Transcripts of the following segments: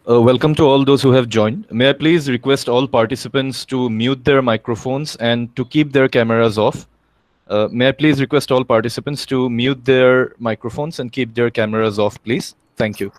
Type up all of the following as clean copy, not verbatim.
Welcome to all those who have joined. May I please request all participants to mute their microphones and to keep their cameras off. May I please request all participants to mute their microphones and keep their cameras off, please? Thank you.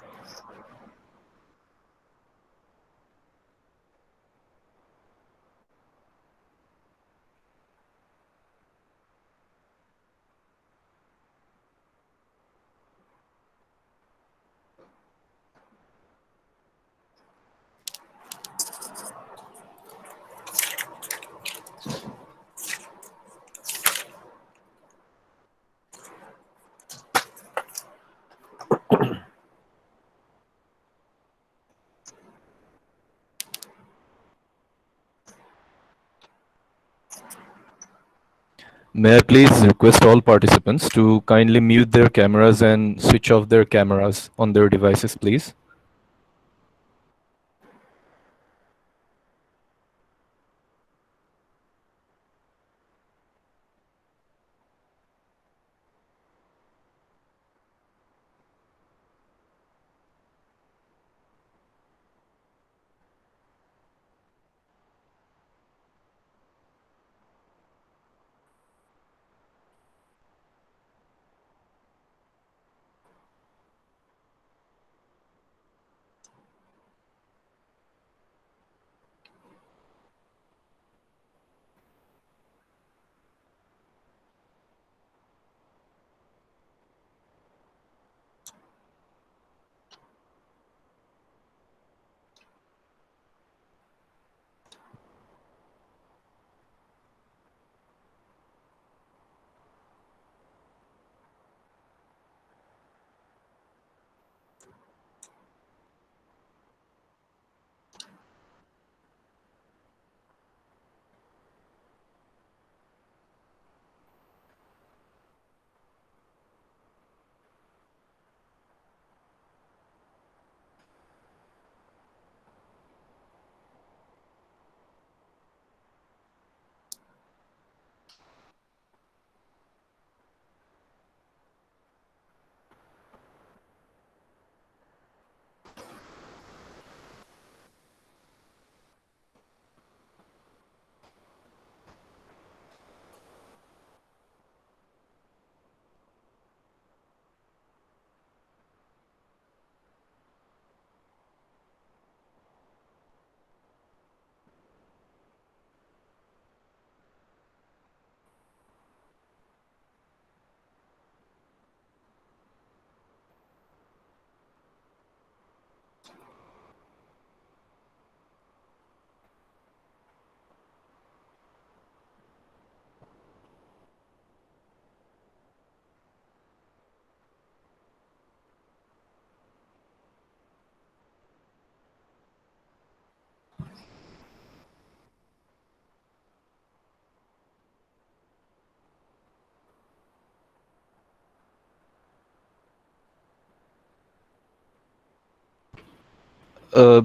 May I please request all participants to kindly mute their cameras and switch off their cameras on their devices, please?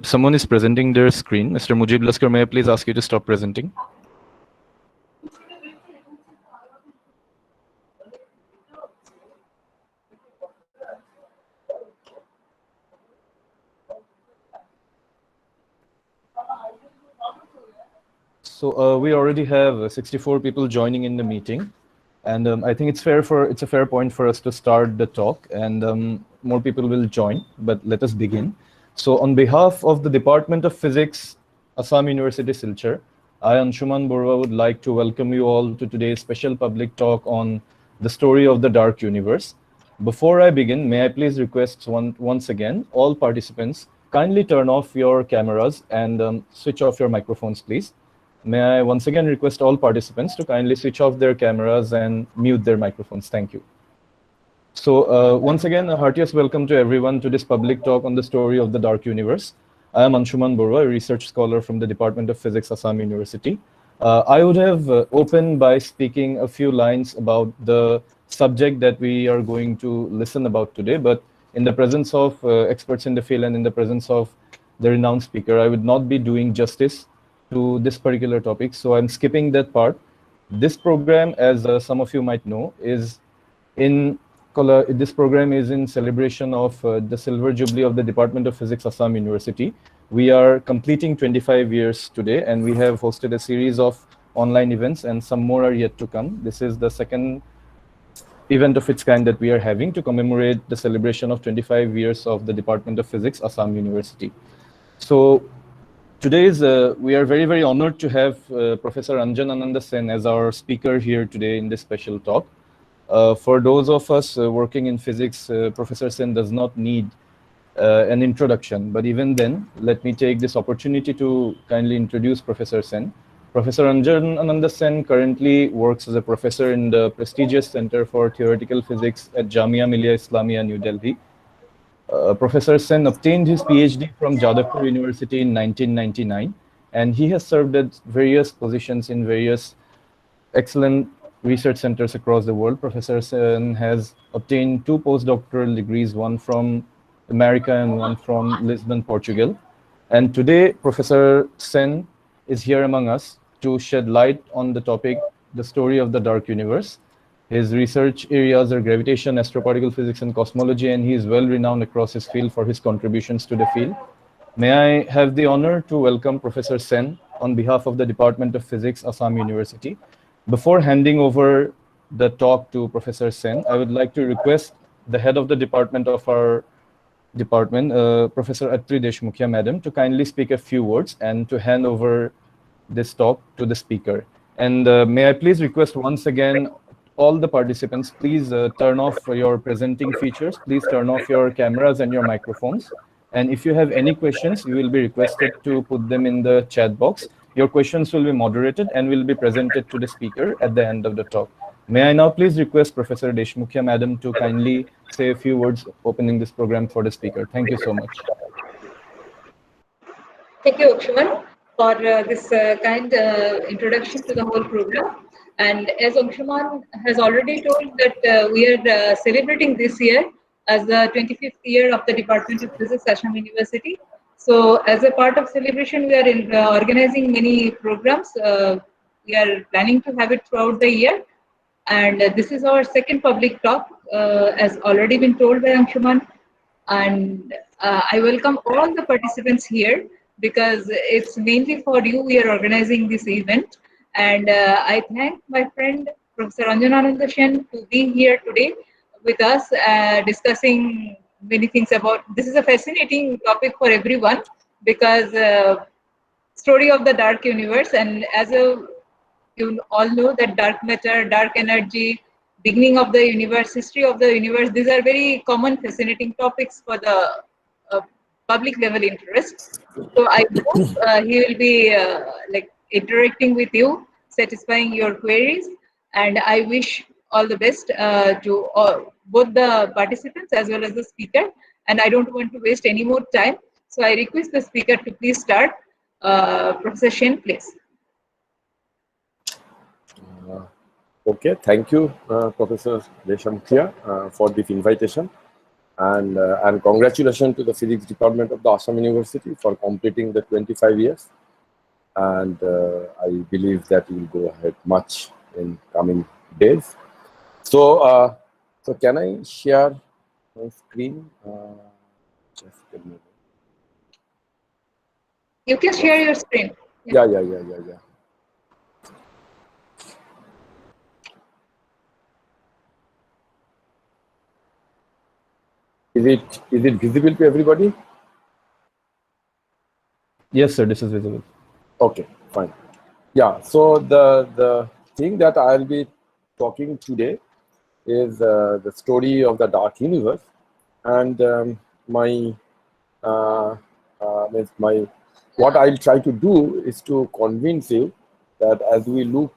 Someone is presenting their screen. Mr. Mujib Laskar, may I please ask you to stop presenting? So we already have 64 people joining in the meeting, and I think it's a fair point for us to start the talk, and more people will join. But let us begin. So, on behalf of the Department of Physics, Assam University, Silchar, I, Anshuman Borwa, would like to welcome you all to today's special public talk on the story of the dark universe. Before I begin, may I please request once again all participants kindly turn off your cameras and switch off your microphones, please. May I once again request all participants to kindly switch off their cameras and mute their microphones. Thank you. So once again, a heartiest welcome to everyone to this public talk on the story of the dark universe. I am Anshuman Borwa, a research scholar from the Department of Physics, Assam University. I would have opened by speaking a few lines about the subject that we are going to listen about today, but in the presence of experts in the field and in the presence of the renowned speaker, I would not be doing justice to this particular topic, so I'm skipping that part. This program, as some of you might know, is in this program is in celebration of the Silver Jubilee of the Department of Physics, Assam University. We are completing 25 years today, and we have hosted a series of online events, and some more are yet to come. This is the second event of its kind that we are having to commemorate the celebration of 25 years of the Department of Physics, Assam University. So today we are very, very honored to have Professor Anjan Ananda Sen as our speaker here today in this special talk. For those of us working in physics, Professor Sen does not need an introduction, but even then, let me take this opportunity to kindly introduce Professor Sen. Professor Anjan Ananda Sen currently works as a professor in the prestigious Center for Theoretical Physics at Jamia Millia Islamia, New Delhi. Professor Sen obtained his PhD from Jadavpur University in 1999, and he has served at various positions in various excellent research centers across the world. Professor Sen has obtained 2 postdoctoral degrees, one from America and one from Lisbon, Portugal. And today, Professor Sen is here among us to shed light on the topic, the story of the dark universe. His research areas are gravitation, astroparticle physics, and cosmology, and he is well renowned across his field for his contributions to the field. May I have the honor to welcome Professor Sen on behalf of the Department of Physics, Assam University. Before handing over the talk to Professor Sen, I would like to request the head of the department of our department, Professor Atri Deshmukhia Madam, to kindly speak a few words and to hand over this talk to the speaker. And may I please request once again, all the participants, please turn off your presenting features. Please turn off your cameras and your microphones. And if you have any questions, you will be requested to put them in the chat box. Your questions will be moderated and will be presented to the speaker at the end of the talk. May I now please request Professor Deshmukhia Madam to kindly say a few words opening this program for the speaker. Thank you so much. Thank you, Angshuman, for this kind introduction to the whole program. And as Angshuman has already told that we are celebrating this year as the 25th year of the Department of Physics, Assam University. So as a part of celebration, we are organizing many programs. We are planning to have it throughout the year. And this is our second public talk, as already been told by Angshuman. And I welcome all the participants here because it's mainly for you we are organizing this event. And I thank my friend Prof Anjan Ananda Sen to be here today with us discussing many things about, this is a fascinating topic for everyone because story of the dark universe, and as you all know that dark matter, dark energy, beginning of the universe, history of the universe, these are very common fascinating topics for the public level interest. So I hope he will be like interacting with you, satisfying your queries, and I wish all the best to both the participants as well as the speaker. And I don't want to waste any more time, so I request the speaker to please start. Professor Sen, please. Okay, thank you, Professor Deshmukhia, for this invitation, and congratulations to the Physics Department of the Assam University for completing the 25 years. And I believe that will go ahead much in coming days. So, so can I share my screen? Just a minute. You can share your screen. Yeah. Is it visible to everybody? Yes, sir, this is visible. Okay, fine. Yeah, so the thing that I'll be talking today is the story of the dark universe, and what I'll try to do is to convince you that as we look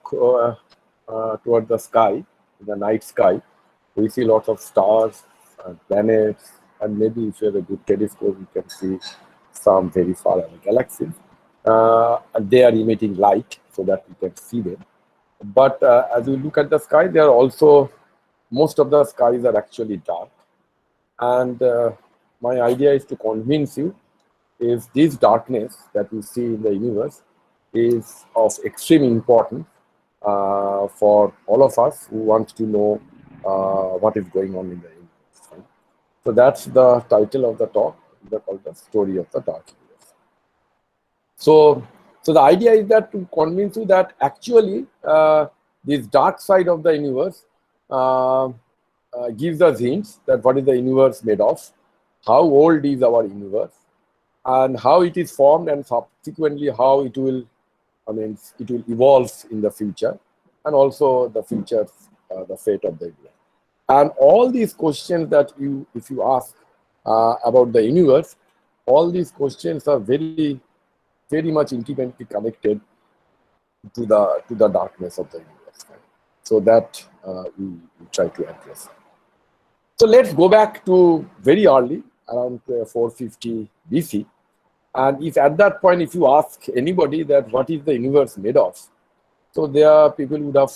toward the sky, the night sky, we see lots of stars and planets, and maybe if you have a good telescope, you can see some very far away galaxies. And they are emitting light so that we can see them. But as we look at the sky, there are also, most of the skies are actually dark. And my idea is to convince you is this darkness that we see in the universe is of extreme importance for all of us who want to know what is going on in the universe. Right? So that's the title of the talk, called the story of the dark universe. So the idea is that to convince you that actually this dark side of the universe gives us hints that what is the universe made of, how old is our universe, and how it is formed, and subsequently how it will, it will evolve in the future, and also the future, the fate of the universe. And all these questions that if you ask about the universe, all these questions are very much intimately connected to the darkness of the universe. Right? So that we try to address. So let's go back to very early, around 450 BC. And if at that point, if you ask anybody that what is the universe made of, so there people would have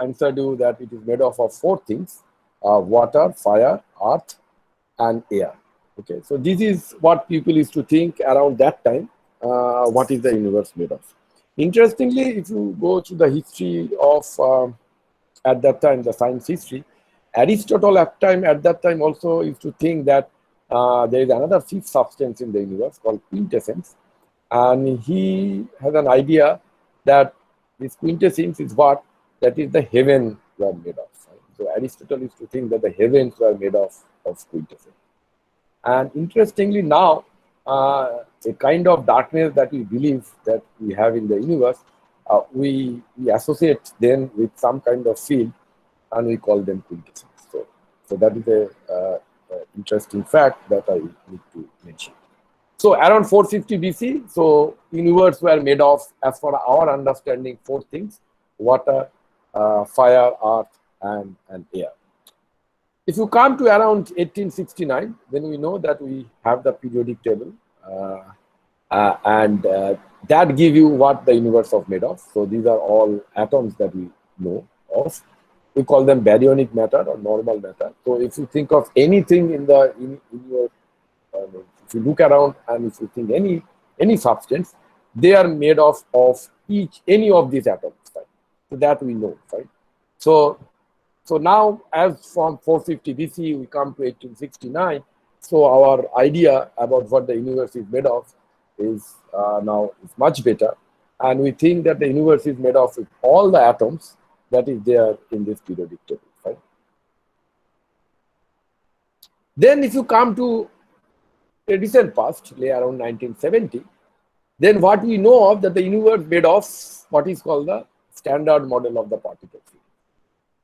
answered you that it is made of 4 things: water, fire, earth, and air. Okay, so this is what people used to think around that time. What is the universe made of? Interestingly, if you go to the history of at that time, the science history, Aristotle at that time also used to think that there is another 5th substance in the universe called quintessence, and he has an idea that this quintessence is what that is the heaven were made of. Right? So Aristotle used to think that the heavens were made of quintessence. And interestingly, now a kind of darkness that we believe that we have in the universe, we associate them with some kind of field, and we call them quintessence. So that is a interesting fact that I need to mention. So around 450 BC, so universe were made of, as for our understanding, 4 things: water, fire, earth, and air. If you come to around 1869, then we know that we have the periodic table, and that give you what the universe is made of. So these are all atoms that we know of. We call them baryonic matter or normal matter. So if you think of anything in your, if you look around and if you think any substance, they are made of any of these atoms. Right? So that we know, right? So now, as from 450 BC, we come to 1869. So our idea about what the universe is made of is now much better, and we think that the universe is made of all the atoms that is there in this periodic table. Right? Then, if you come to a recent past, around 1970, then what we know of that the universe made of what is called the standard model of the particle field.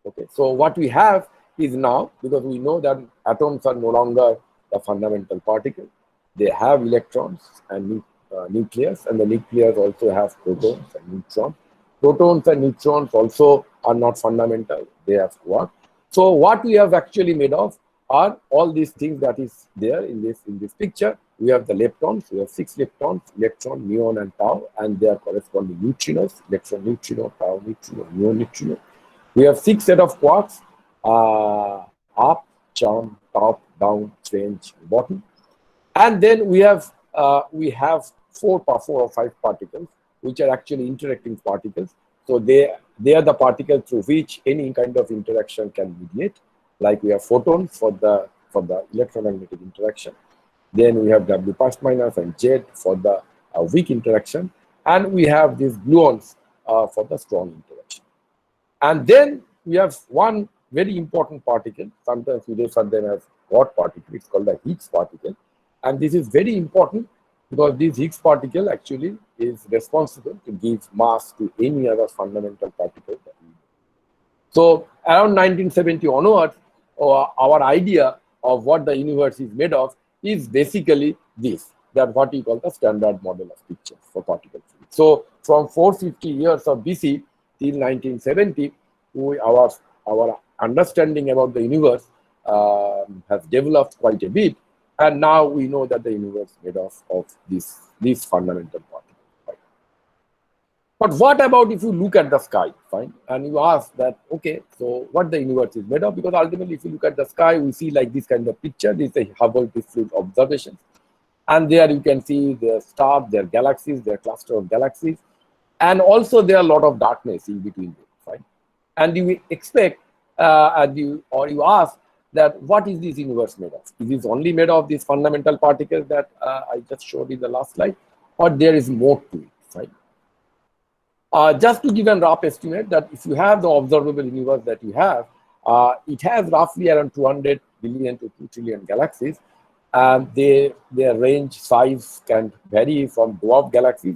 Okay, so what we have is now, because we know that atoms are no longer the fundamental particle, they have electrons and nucleus, and the nucleus also have protons and neutrons. Protons and neutrons also are not fundamental, they have quark. So what we have actually made of are all these things that is there in this picture. We have the leptons, we have 6 leptons, electron, muon, and tau, and they are corresponding neutrinos: electron, neutrino, tau, neutrino, muon, neutrino. We have 6 set of quarks: up, down, top, down, strange, bottom. And then we have 4 or 5 particles, which are actually interacting particles. So they are the particles through which any kind of interaction can mediate. Like we have photons for the electromagnetic interaction. Then we have W plus minus and Z for the weak interaction, and we have these gluons for the strong interaction. And then we have one very important particle. Sometimes we refer them as God particle. It's called the Higgs particle, and this is very important because this Higgs particle actually is responsible to give mass to any other fundamental particle that we know. So around 1970 onwards, our idea of what the universe is made of is basically this, that what we call the standard model of pictures for particle field. So from 450 years of BC till 1970, our understanding about the universe has developed quite a bit, and now we know that the universe is made of these fundamental particles. Right? But what about if you look at the sky, fine, and you ask that, okay, so what the universe is made of? Because ultimately, if you look at the sky, we see like this kind of picture. This is a Hubble field observation, and there you can see the stars, their galaxies, their cluster of galaxies, and also there are a lot of darkness in between them, fine. And you expect, you ask that what is this universe made of? Is it only made of these fundamental particles that I just showed in the last slide, or there is more to it, right? Just to give a rough estimate that if you have the observable universe that you have, it has roughly around 200 billion to 2 trillion galaxies. Their range size can vary from dwarf galaxies,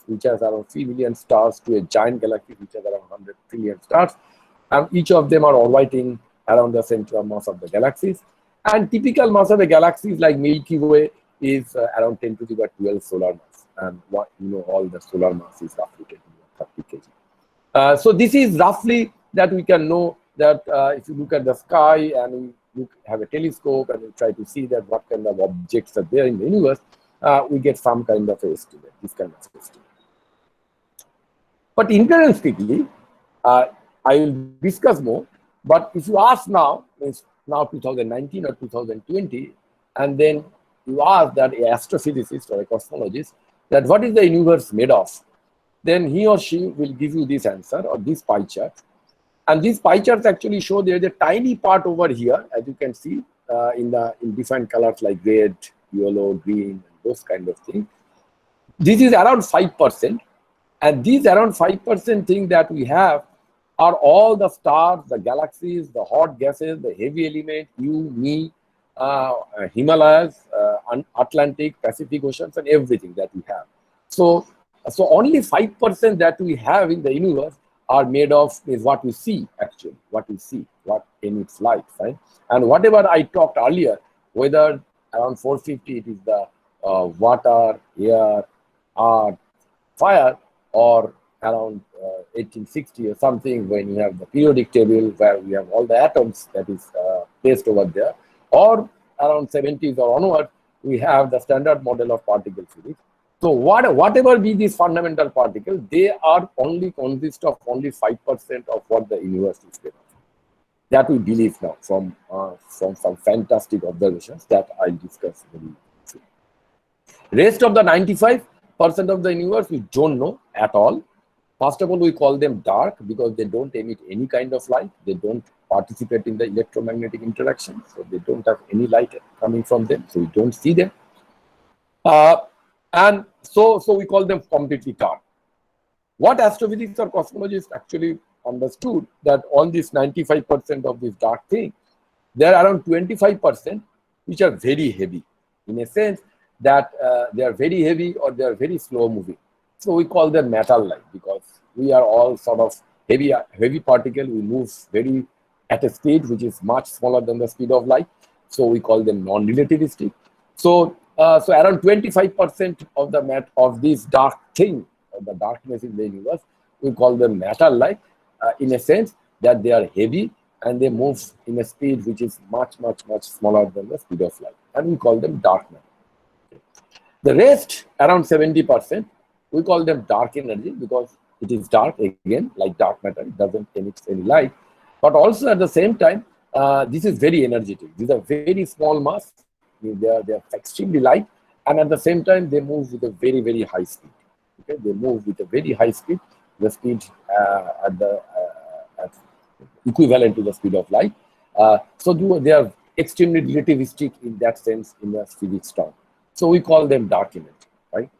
which has around 3 million stars, to a giant galaxy which has around 100 trillion stars. And each of them are orbiting around the central mass of the galaxies. And typical mass of a galaxy is like Milky Way is around 10 to the power 12 solar mass. And what all the solar mass is roughly 10 to the 30 kg. So this is roughly that we can know that if you look at the sky and we have a telescope and we try to see that what kind of objects are there in the universe, we get some kind of estimate, this kind of estimate. But interestingly, I will discuss more, but if you ask now, it's now 2019 or 2020, and then you ask that an astrophysicist or a cosmologist that what is the universe made of, then he or she will give you this answer or this pie chart. And these pie charts actually show there is a tiny part over here, as you can see, in different colors like red, yellow, green, and those kind of things. This is around 5%. And these around 5% thing that we have are all the stars, the galaxies, the hot gases, the heavy element, you, me, Himalayas, Atlantic, Pacific Oceans, and everything that we have. So only 5% that we have in the universe are made of is what we see, actually, what we see, what emits light, right? And whatever I talked earlier, whether around 450 it is the water, air, earth, fire, or around 1860 or something when you have the periodic table where we have all the atoms that is placed over there, or around 70s or onward, we have the standard model of particle physics. So whatever be these fundamental particles, they are only consist of only 5% of what the universe is made of. That we believe now from some fantastic observations that I'll discuss very soon. Rest of the 95% of the universe we don't know at all. First of all, we call them dark because they don't emit any kind of light. They don't participate in the electromagnetic interaction, so they don't have any light coming from them, so we don't see them. And so we call them completely dark. What astrophysics or cosmologists actually understood that on this 95% of this dark thing, there are around 25% which are very heavy, in a sense that they are very heavy or they are very slow moving. So we call them metal-like because we are all sort of heavy particle. We move very at a speed which is much smaller than the speed of light. So we call them non-relativistic. So around 25% of this dark thing, the darkness in the universe, we call them metal-like, in a sense that they are heavy and they move in a speed which is much smaller than the speed of light, and we call them dark matter. Okay. The rest, around 70%, we call them dark energy because it is dark again, like dark matter. It doesn't emit any light, but also at the same time, this is very energetic. These are very small mass. They are extremely light, and at the same time they move with a very high speed. Okay, they move with a very high speed, the speed at equivalent to the speed of light. So they are extremely relativistic in that sense in the physics term. So we call them dark energy, right?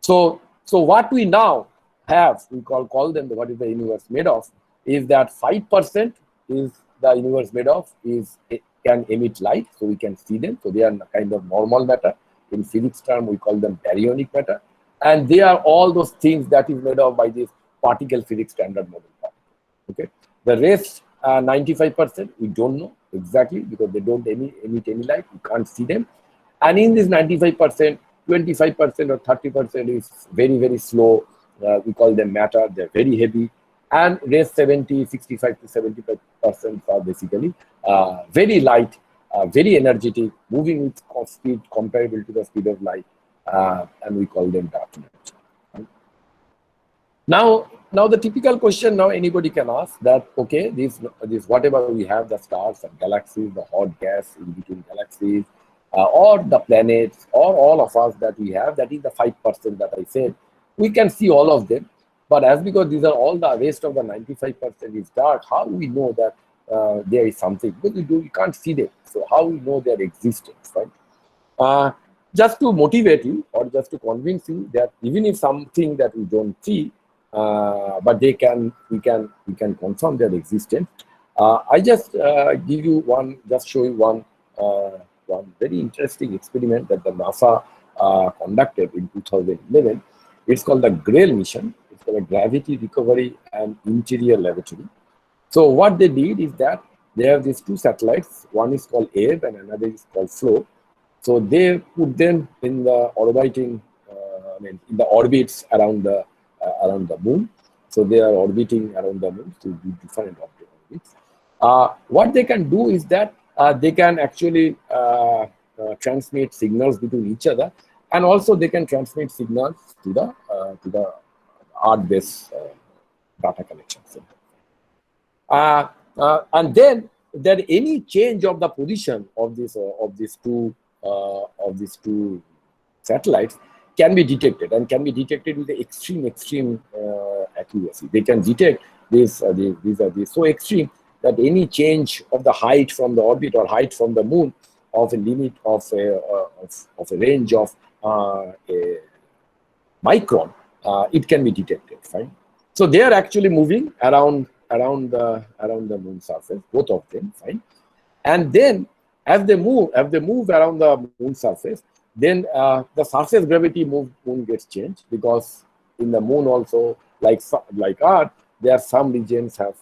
So what we now have, we call them what is the universe made of, is that 5% is the universe made of can emit light, so we can see them. So they are kind of normal matter. In physics term, we call them baryonic matter. And they are all those things that is made of by this particle physics standard model. Okay. The rest, 95%, we don't know exactly because they don't emit any light. We can't see them. And in this 95%, 25% or 30% is very slow. We call them matter. They're very heavy. And rest 65 to 75% are basically very light, very energetic, moving with speed comparable to the speed of light, and we call them dark energy. Now the typical question now anybody can ask that, okay, this whatever we have, the stars and galaxies, the hot gas in between galaxies, or the planets, or all of us that we have, that is the 5% that I said. We can see all of them. But as because these are all the rest of the 95% is dark, how do we know that there is something, because we can't see them. So how we know their existence, right? Just to motivate you or just to convince you that even if something that we don't see, but we can confirm their existence. I just show you one very interesting experiment that the NASA conducted in 2011. It's called the GRAIL mission. It's called a Gravity Recovery and Interior Laboratory. So what they did is that they have these two satellites. One is called Ebb and another is called Flow. So they put them in the orbiting, in the orbits around the moon. So they are orbiting around the moon to do different orbits. What they can do is that they can actually transmit signals between each other, and also they can transmit signals to the Earth-based data collection center. And then that any change of the position of these two satellites can be detected, and can be detected with the extreme accuracy. They can detect these are so extreme that any change of the height from the orbit or height from the moon of a limit of a range of a micron, it can be detected. Fine. So they are actually moving around the moon surface, both of them. Fine. And then as they move around the moon surface, then the surface gravity moon gets changed, because in the moon also, like Earth, there are some regions have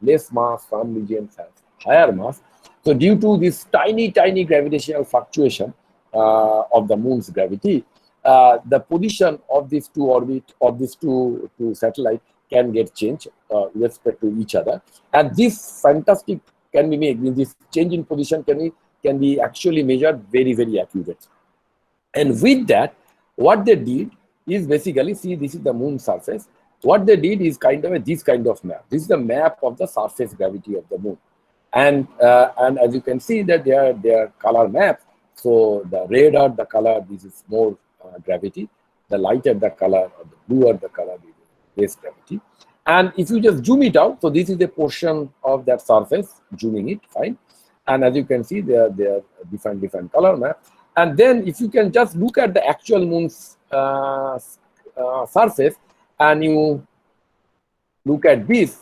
less mass, some regions have higher mass. So due to this tiny gravitational fluctuation of the moon's gravity, the position of these two satellites can get changed with respect to each other, and this fantastic can be made. This change in position can be actually measured very accurately. And with that, what they did is basically, see, this is the moon surface. What they did is this kind of map. This is the map of the surface gravity of the moon, and as you can see that they are color maps. So the redder the color, this is more gravity. The lighter the color, or the bluer the color, this is less gravity. And if you just zoom it out, so this is a portion of that surface, zooming it, fine. And as you can see, there are different color maps. And then if you can just look at the actual moon's surface, and you look at this,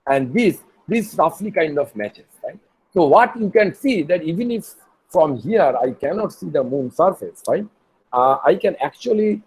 and this roughly kind of matches, right? So what you can see that even if from here I cannot see the moon surface, right? I can actually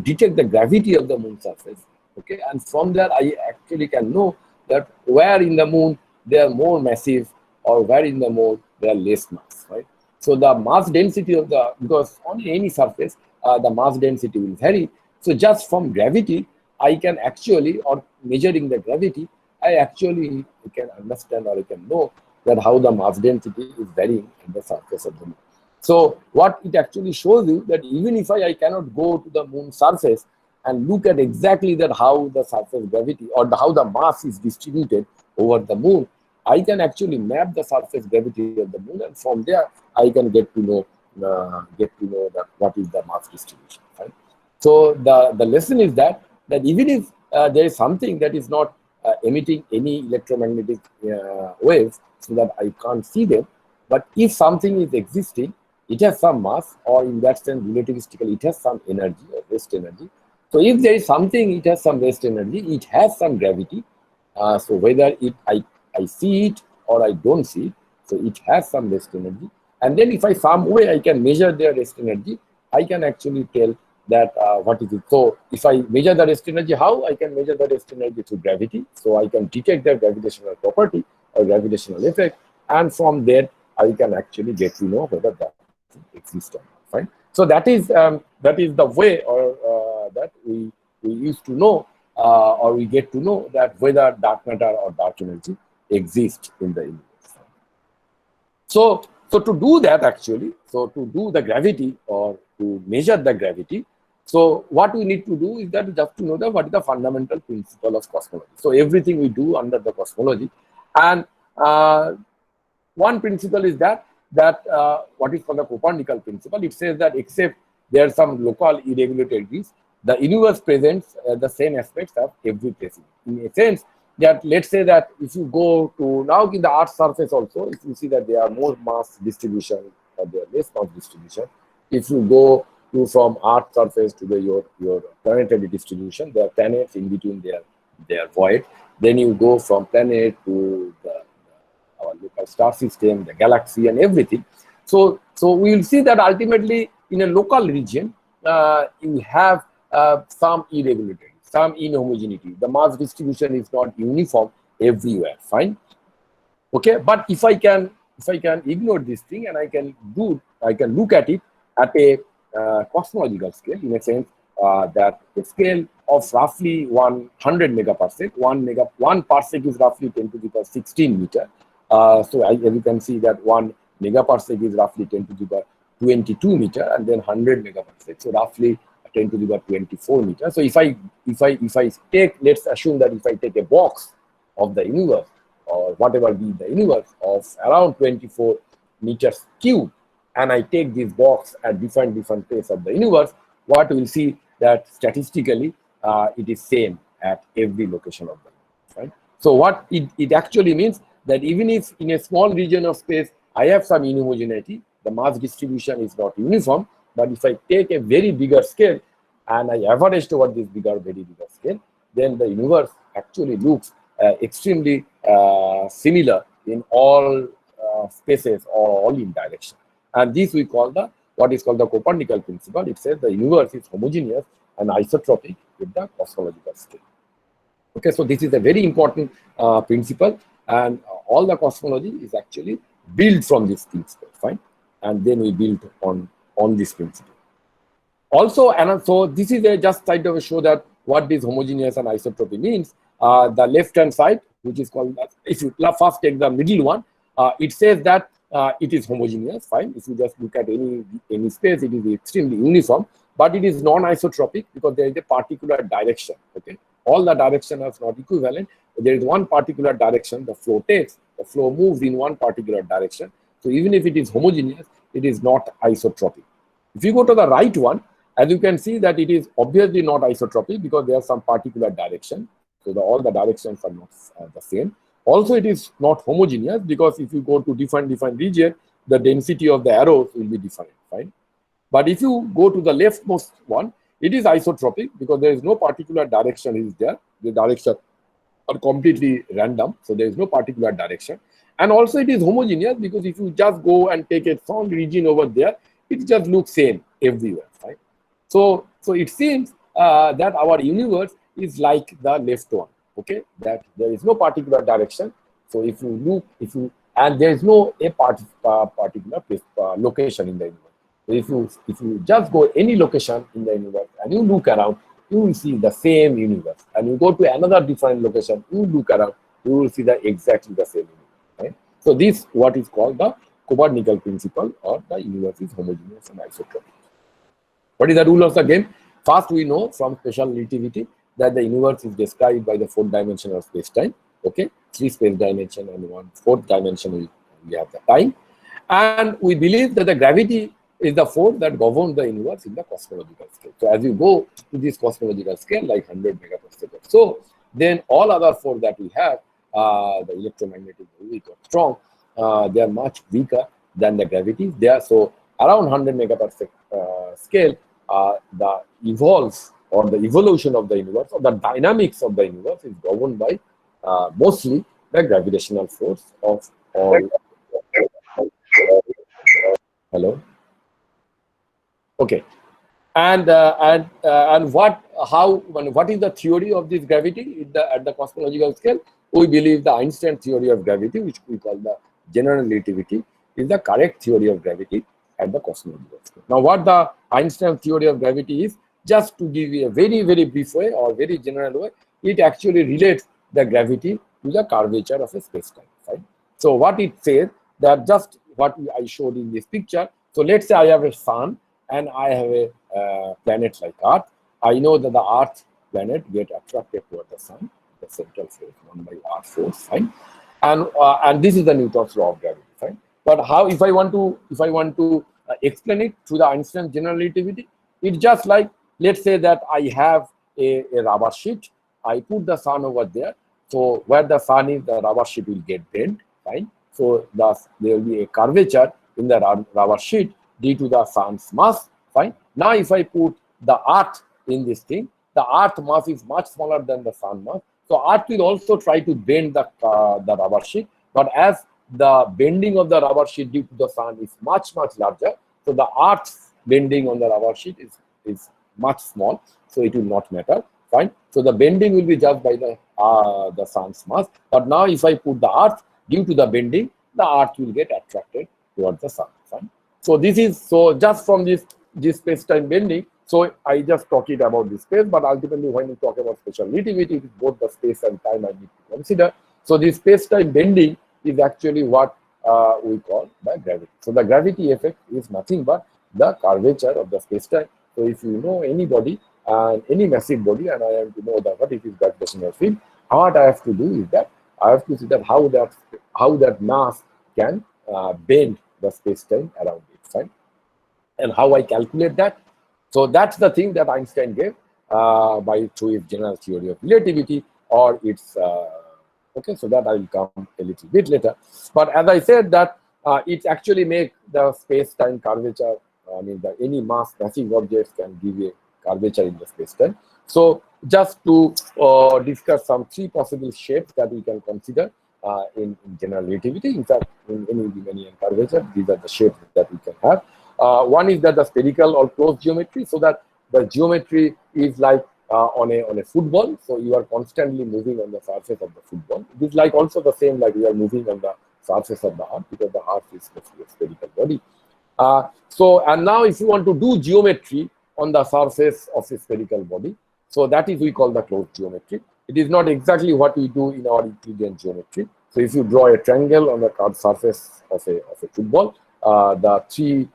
detect the gravity of the moon surface, okay? And from there I actually can know that where in the moon they are more massive, or where in the moon they are less mass, right? So the mass density of because on any surface the mass density will vary. So just from gravity, I can actually, or measuring the gravity, I actually can understand, or I can know that how the mass density is varying in the surface of the moon. So what it actually shows you that even if I cannot go to the moon surface and look at exactly that how the surface gravity or how the mass is distributed over the moon, I can actually map the surface gravity of the moon, and from there I can get to know that what is the mass distribution. Right? So the lesson is that even if there is something that is not emitting any electromagnetic waves, so that I can't see them, but if something is existing, it has some mass, or in that sense, relativistically, it has some energy or rest energy. So if there is something, it has some rest energy, it has some gravity. So whether I see it or I don't see it, so it has some rest energy. And then if some way I can measure their rest energy, I can actually tell that what is it. So if I measure the rest energy, how I can measure the rest energy through gravity. So I can detect their gravitational property or gravitational effect, and from there I can actually get to know whether that exists or not. Fine. So that is the way, or that we used to know, or we get to know that whether dark matter or dark energy exists in the universe. So to do that actually, so to do the gravity or to measure the gravity, so what we need to do is that we have to know that what is the fundamental principle of cosmology. So everything we do under the cosmology, and one principle is that what is called the Copernican principle. It says that except there are some local irregularities, the universe presents the same aspects of every place. In a sense, that let's say that if you go to now in the Earth's surface also, if you see that there are more mass distribution or there are less mass distribution, if you go to from Earth's surface to the your planetary distribution, there are planets in between their void. Then you go from planet to our local star system, the galaxy, and everything. So we will see that ultimately in a local region, you have some irregularity, some inhomogeneity. The mass distribution is not uniform everywhere. Fine, okay. But if I can ignore this thing and I can look at it at a cosmological scale, in a sense that the scale of roughly 100 megaparsec, 1 parsec is roughly 10 to the power 16 meter. So as you can see that 1 megaparsec is roughly 10 to the power 22 meter, and then 100 megaparsec, so roughly 10 to the power 24 meter. So if I take, let's assume that if I take a box of the universe or whatever be the universe of around 24 meters cube, and I take this box at different place of the universe, what we'll see that statistically it is same at every location of the universe, right? So what it actually means that even if in a small region of space I have some inhomogeneity, the mass distribution is not uniform, but if I take a very bigger scale and I average over this very bigger scale, then the universe actually looks extremely similar in all spaces or all in direction. And this we call what is called the Cosmological Principle. It says the universe is homogeneous and isotropic with the cosmological scale. Okay, so this is a very important principle, and all the cosmology is actually built from this principle, fine? And then we build on this principle. Also, and so this is just trying to show that what this homogeneous and isotropy means. The left-hand side, which is called, if you first take the middle one, it says that it is homogeneous, fine. If you just look at any space, it is extremely uniform, but it is non-isotropic because there is a particular direction, okay? All the directions are not equivalent. There is one particular direction the flow takes. The flow moves in one particular direction. So even if it is homogeneous, it is not isotropic. If you go to the right one, as you can see that it is obviously not isotropic because there are some particular direction. So all the directions are not the same. Also, it is not homogeneous because if you go to different region, the density of the arrows will be different, right? But if you go to the leftmost one, it is isotropic because there is no particular direction is there. The direction are completely random, so there is no particular direction. And also it is homogeneous because if you just go and take a some region over there, it just looks same everywhere, right? So it seems that our universe is like the left one, okay? That there is no particular direction. So if you look, and there is no particular place, location in the universe. So if you just go any location in the universe and you look around, you will see the same universe. And you go to another different location, you look around, you will see exactly the same universe, right? So this what is called the Cosmological Principle, or the universe is homogeneous and isotropic. What is the rule of the game? First, we know from special relativity that the universe is described by the 4-dimensional space-time. Okay, 3 space dimension and 1 4th dimension we have the time, and we believe that the gravity is the force that governs the universe in the cosmological scale. So as you go to this cosmological scale, like 100 megaparsec or so, then all other force that we have, the electromagnetic, weak or strong, they are much weaker than the gravity. They are so around 100 megaparsec scale, the evolves or the evolution of the universe or the dynamics of the universe is governed by mostly the gravitational force of all. Hello. Okay, and what is the theory of this gravity at the cosmological scale? We believe the Einstein theory of gravity, which we call the general relativity, is the correct theory of gravity at the cosmological scale. Now, what the Einstein theory of gravity is, just to give you a very, very brief way or very general way, it actually relates the gravity to the curvature of a space-time, right? So what it says, that just what I showed in this picture. So let's say I have a sun and I have a planet like Earth. I know that the Earth planet get attracted toward the sun, the central force, 1 by Earth force, fine. And this is the Newton's law of gravity, fine. But how, if I want to explain it through the Einstein general relativity, it's just like, let's say that I have a rubber sheet. I put the sun over there, So where the sun is, the rubber sheet will get bent, fine. So thus there will be a curvature in the rubber sheet due to the sun's mass, fine. Now if I put the earth in this thing, the earth mass is much smaller than the sun mass. So earth will also try to bend the rubber sheet, but as the bending of the rubber sheet due to the sun is much larger, so the earth's bending on the rubber sheet is much small, so it will not matter, fine. So the bending will be just by the sun's mass. But now if I put the earth, due to the bending, the earth will get attracted towards the sun, fine. So this is, so just from this space-time bending, so I just talked about the space, but ultimately when we talk about special relativity, it is both the space and time I need to consider. So this space-time bending is actually what we call the gravity. So the gravity effect is nothing but the curvature of the space-time. So if you know anybody and any massive body, and I am to know that what it is gravitational field, what I have to do is that I have to see that how that mass can bend the space-time around it, right? And how I calculate that. So that's the thing that Einstein gave through his general theory of relativity, or its okay. So that I will come a little bit later. But as I said, that it actually make the space-time curvature. I mean, any massive objects can give a curvature in the space-time. So just to discuss some three possible shapes that we can consider in general relativity. In fact, in any Riemannian curvature, these are the shapes that we can have. One is that the spherical or closed geometry, so that the geometry is like on a football. So you are constantly moving on the surface of the football. It is like also the same like we are moving on the surface of the earth, because the earth is a spherical body. So, and now if you want to do geometry on the surface of a spherical body, so that is we call the closed geometry. It is not exactly what we do in our Euclidean geometry. So if you draw a triangle on the curved surface of a football, the three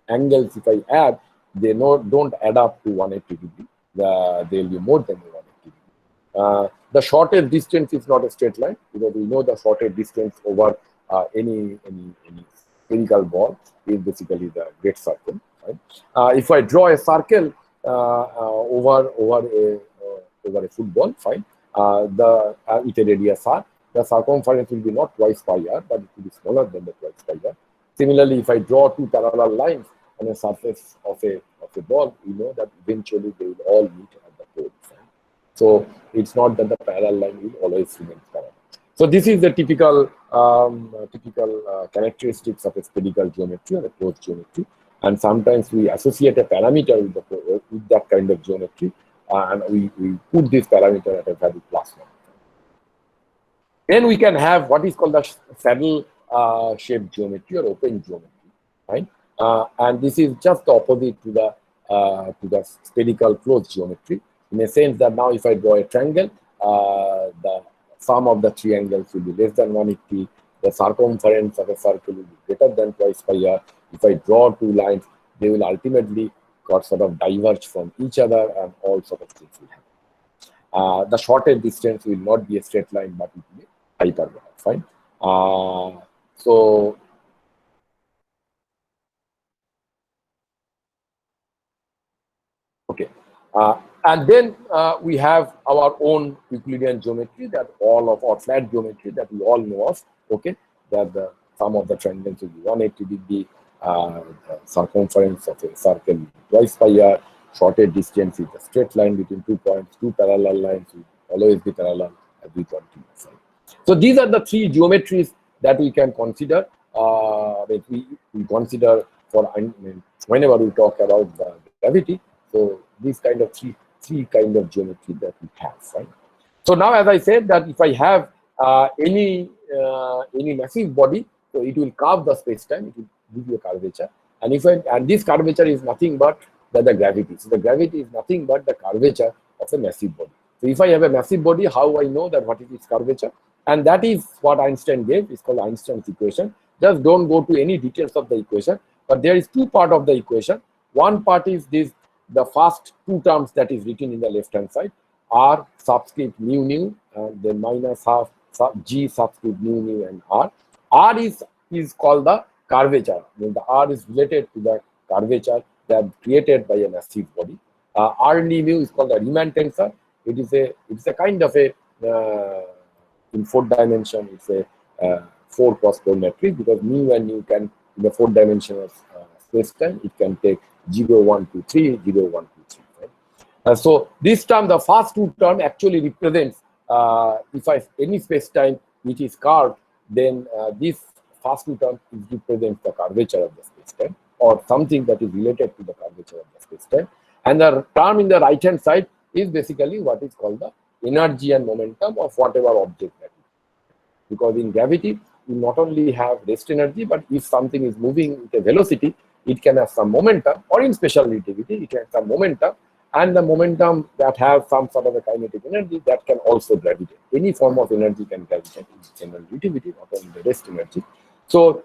angles, if I add, they don't add up to 180 degree. They will be more than 180 degree. The shortest distance is not a straight line, because we know the shortest distance over any spherical ball is basically the great circle. Right? If I draw a circle over a football, fine, with a radius r, the circumference will be not twice pi r, but it will be smaller than the twice pi r. Similarly, if I draw two parallel lines on a surface of a ball, we know that eventually they will all meet at the pole. Right? So it's not that the parallel line will always remain parallel. So this is the typical characteristics of a spherical geometry or a closed geometry. And sometimes we associate a parameter with that kind of geometry, and we put this parameter at a value +1. Then we can have what is called the saddle shaped geometry or open geometry, right? And this is just the opposite to the spherical closed geometry, in a sense that now if I draw a triangle, the sum of the three angles will be less than 180. The circumference of a circle will be greater than twice pi r. If I draw two lines, they will ultimately sort of diverge from each other, and all sort of things will happen. The shortest distance will not be a straight line, but it will be hyperbola. Fine. So okay. And then we have our own Euclidean geometry, that all of our flat geometry that we all know of. Okay, that the sum of the triangles will be 180 degree. The circumference of a circle will be twice pi r. Shortest distance is a straight line between 2 points. Two parallel lines will always be parallel at the continuous side. So these are the three geometries that we can consider. That we consider for whenever we talk about the gravity. So these kind of three kind of geometry that we have, right? So now, as I said, that if I have any massive body, so it will curve the space-time, it will give you a curvature, and this curvature is nothing but the gravity. So the gravity is nothing but the curvature of a massive body. So if I have a massive body, how I know that what is its curvature? And that is what Einstein gave. It's called Einstein's equation. Just don't go to any details of the equation, but there is two parts of the equation. One part is the first two terms that is written in the left-hand side, r subscript mu, and then minus half g subscript mu and r. R is called the curvature. I mean, the r is related to the curvature that created by a massive body. R mu is called the Riemann tensor. It's a kind of a in fourth dimension, it's a 4 cross 4 matrix, because mu and nu can, in the fourth dimension of space-time, it can take 0, 1, 2, 3, 0, 1, 2, 3. Right? So this term, the first two term actually represents, if any space-time which is curved, then this first two term represents the curvature of the space-time, or something that is related to the curvature of the space-time. And the term in the right-hand side is basically what is called the energy and momentum of whatever object that is. Because in gravity, you not only have rest energy, but if something is moving with a velocity, it can have some momentum, or in special relativity, it can have some momentum, and the momentum that has some sort of a kinetic energy that can also gravitate. Any form of energy can gravitate in general relativity, not only the rest energy. So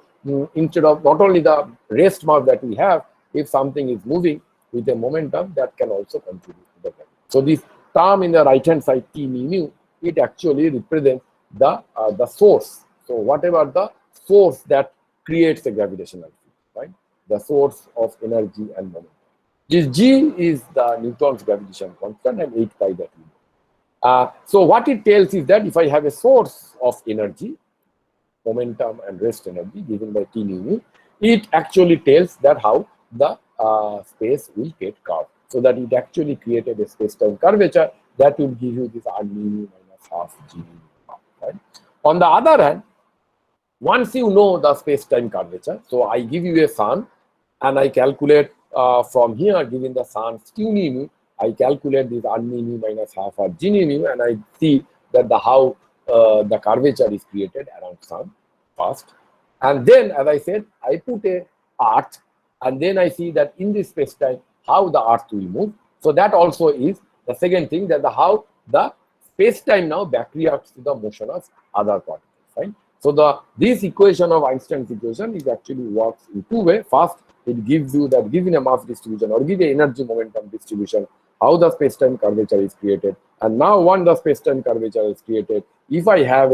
instead of not only the rest mass that we have, if something is moving with a momentum, that can also contribute to the gravity. So this term in the right-hand side, T mu, it actually represents the source. So whatever the source that creates a gravitational field, right? The source of energy and momentum. This G is the Newton's gravitation constant, and 8 pi that we know. So what it tells is that if I have a source of energy, momentum and rest energy given by T mu, it actually tells that how the space will get curved. So that it actually created a space-time curvature that will give you this R mu minus half G mu. Right? On the other hand, once you know the space-time curvature, so I give you a sun and I calculate from here, given the sun's Q mu, I calculate this R mu minus half R G mu, and I see that how the curvature is created around sun first. And then, as I said, I put a earth, and then I see that in this space-time, how the earth will move. So that also is the second thing, that how the space-time now back reacts to the motion of other particles, right? So this equation of Einstein's equation is actually works in two ways. First, it gives you that given a mass distribution or give a energy momentum distribution, how the space-time curvature is created. And now once the space-time curvature is created, if I have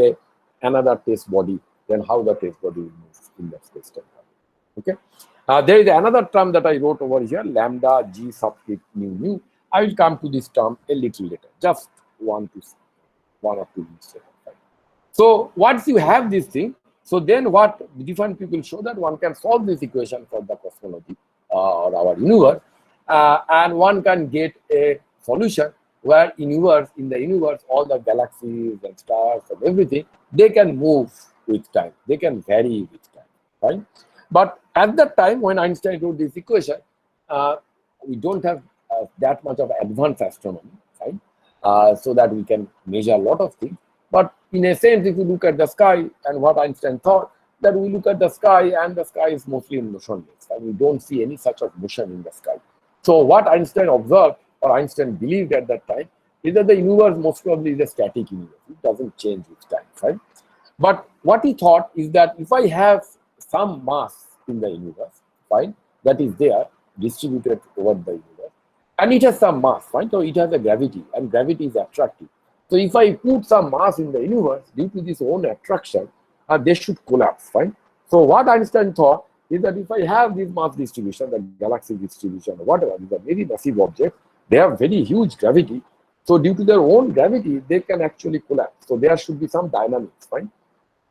another test body, then how the test body will move in the space-time. Okay. There is another term that I wrote over here, lambda G subscript mu. I will come to this term a little later, just one or two minutes later. Right? So once you have this thing, so then what different people show that one can solve this equation for the cosmology or our universe, and one can get a solution where in the universe, all the galaxies and stars and everything, they can move with time. They can vary with time, right? But at that time, when Einstein wrote this equation, we don't have that much of advanced astronomy, right? So that we can measure a lot of things. But in a sense, if you look at the sky, and what Einstein thought, that we look at the sky, and the sky is mostly motionless, and we don't see any such of motion in the sky. So what Einstein observed, or Einstein believed at that time, is that the universe most probably is a static universe. It doesn't change with time, right? But what he thought is that if I have some mass in the universe, fine, that is there, distributed over the universe, and it has some mass, fine, so it has a gravity, and gravity is attractive. So if I put some mass in the universe, due to this own attraction, they should collapse, fine. So what Einstein thought is that if I have this mass distribution, the galaxy distribution, or whatever, these are very massive objects, they have very huge gravity. So due to their own gravity, they can actually collapse. So there should be some dynamics, fine.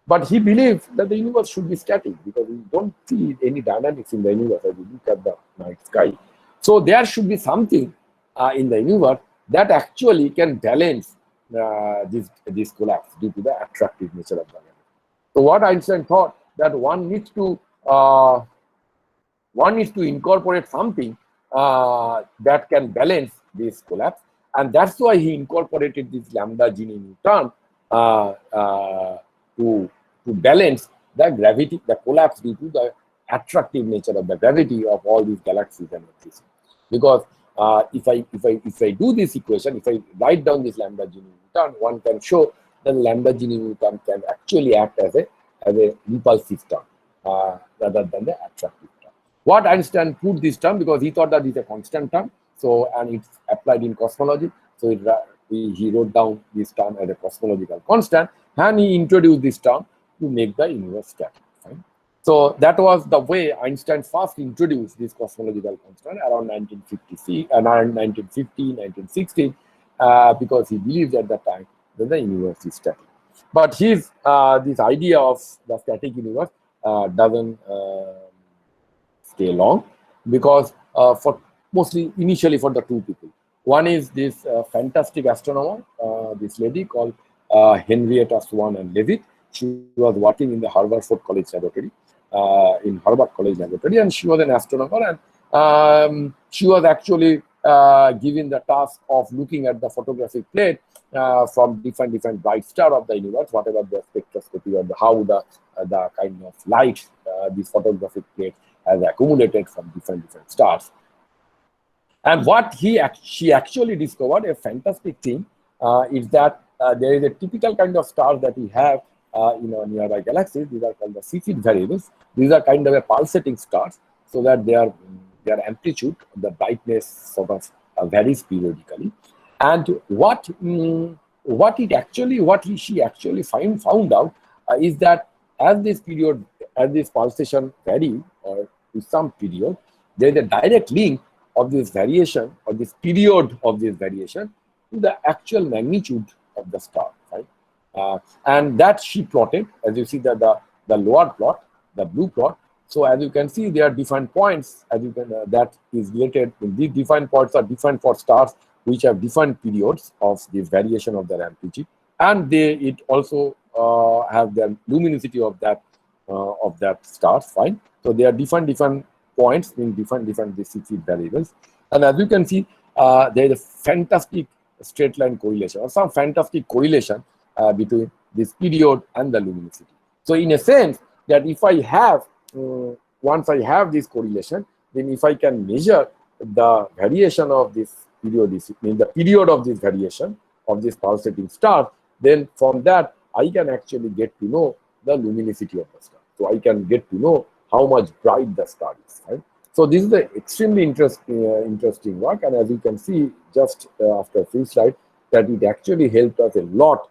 But he believed that the universe should be static, because we don't see any dynamics in the universe as we look at the night sky. So there should be something in the universe that actually can balance this collapse due to the attractive nature of the universe. So what Einstein thought, that one needs to incorporate something that can balance this collapse, and that's why he incorporated this lambda G nu term to balance the gravity, the collapse due to the attractive nature of the gravity of all these galaxies and everything. Because if I do this equation, if I write down this lambda G nu term, one can show that lambda G nu term can actually act as a repulsive term rather than the attractive term. What Einstein put this term, because he thought that it's a constant term, so and it's applied in cosmology, so he wrote down this term as a cosmological constant, and he introduced this term to make the universe static. Right? So that was the way Einstein first introduced this cosmological constant around 1950, 1960, 1960, because he believed at that time that the universe is static. But his this idea of the static universe doesn't stay long, because for mostly initially for the two people. One is this fantastic astronomer, this lady called Henrietta Swan and Leavitt. She was working in the Harvard College Laboratory, and she was an astronomer, and she was actually given the task of looking at the photographic plate from different bright star of the universe, whatever the spectroscopy or how the kind of light this photographic plate has accumulated from different stars. And what she actually discovered, a fantastic thing, is that there is a typical kind of stars that we have in our nearby galaxies. These are called the Cepheid variables. These are kind of a pulsating stars, so that their amplitude, the brightness sort of varies periodically. And what she actually found out is that as this pulsation vary, or with some period, there is a direct link of this variation, or this period of this variation, to the actual magnitude of the star, right? And that she plotted, as you see that the lower plot, the blue plot. So as you can see, there are different points, as you can that is related. These different points are different for stars which have different periods of this variation of their amplitude, and it also have the luminosity of that stars, fine. So there are different points in different Cepheid variables, and as you can see, there is a fantastic straight line correlation, or some fantastic correlation between this period and the luminosity. So in a sense, that if I have once I have this correlation, then if I can measure the variation of this periodicity, mean the period of this variation of this pulsating star, then from that I can actually get to know the luminosity of the star. So I can get to know how much bright the star is, right? So this is an extremely interesting work, and as you can see just after a few slides, that it actually helped us a lot